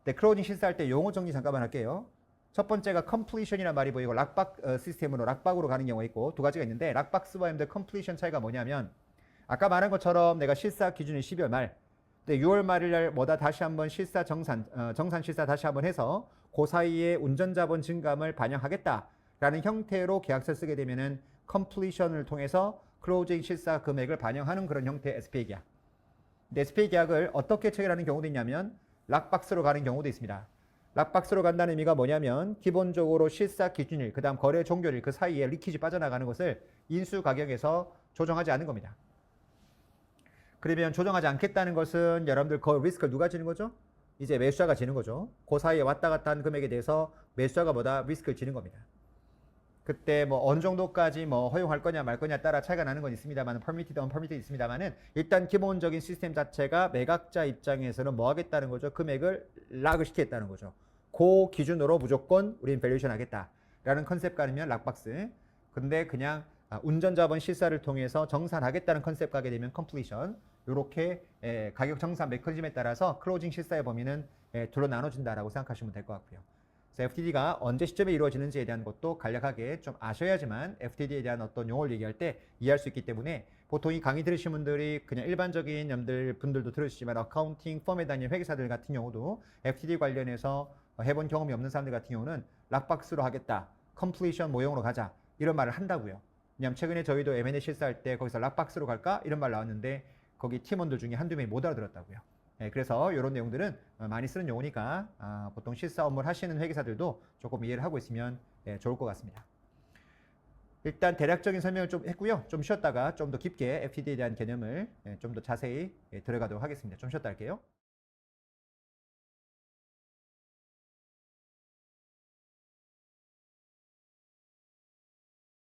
Speaker 1: 근데 클로징 실사할 때 용어 정리 잠깐만 할게요. 첫 번째가 completion이라는 말이 보이고 락박 시스템으로 락박으로 가는 경우가 있고 두 가지가 있는데 락박스와 여러분들 completion 차이가 뭐냐면 아까 말한 것처럼 내가 실사 기준이 12월 말 근데 6월 말일 뭐다 다시 한번 실사 정산 실사 다시 한번 해서 그 사이에 운전자본 증감을 반영하겠다라는 형태로 계약서를 쓰게 되면은 completion을 통해서 클로징 실사 금액을 반영하는 그런 형태의 SPA 계약. 근데 SPA 계약을 어떻게 체결하는 경우도 있냐면 락박스로 가는 경우도 있습니다. 락박스로 간다는 의미가 뭐냐면 기본적으로 실사 기준일, 그 다음 거래 종료일 그 사이에 리키지 빠져나가는 것을 인수 가격에서 조정하지 않은 겁니다. 그러면 조정하지 않겠다는 것은 여러분들 그 리스크를 누가 지는 거죠? 이제 매수자가 지는 거죠. 그 사이에 왔다 갔다 한 금액에 대해서 매수자가 뭐다? 리스크를 지는 겁니다. 그때 뭐 어느 정도까지 뭐 허용할 거냐 말 거냐 따라 차이가 나는 건 있습니다만, permitted, unpermitted 있습니다만은 일단 기본적인 시스템 자체가 매각자 입장에서는 뭐 하겠다는 거죠? 금액을 락을 시키겠다는 거죠. 그 기준으로 무조건 우린 밸류에이션 하겠다라는 컨셉 가르면 락박스. 근데 그냥 운전자본 실사를 통해서 정산하겠다는 컨셉 가게 되면 컴플리션. 요렇게 가격 정산 메커니즘에 따라서 클로징 실사의 범위는 둘로 나눠진다라고 생각하시면 될 것 같고요. FTD가 언제 시점에 이루어지는지에 대한 것도 간략하게 좀 아셔야지만 FTD에 대한 어떤 용어를 얘기할 때 이해할 수 있기 때문에, 보통 이 강의 들으신 분들이 그냥 일반적인 분들도 들으시지만 어카운팅 펌에 다니는 회계사들 같은 경우도 FTD 관련해서 해본 경험이 없는 사람들 같은 경우는 락박스로 하겠다, 컴플리션 모형으로 가자 이런 말을 한다고요. 왜냐면 최근에 저희도 M&A 실사할 때 거기서 락박스로 갈까 이런 말 나왔는데 거기 팀원들 중에 한두 명이 못 알아들었다고요. 그래서 이런 내용들은 많이 쓰는 용어니까 보통 실사 업무를 하시는 회계사들도 조금 이해를 하고 있으면 좋을 것 같습니다. 일단 대략적인 설명을 좀 했고요. 좀 쉬었다가 좀 더 깊게 FTD에 대한 개념을 좀 더 자세히 들어가도록 하겠습니다. 좀 쉬었다 할게요.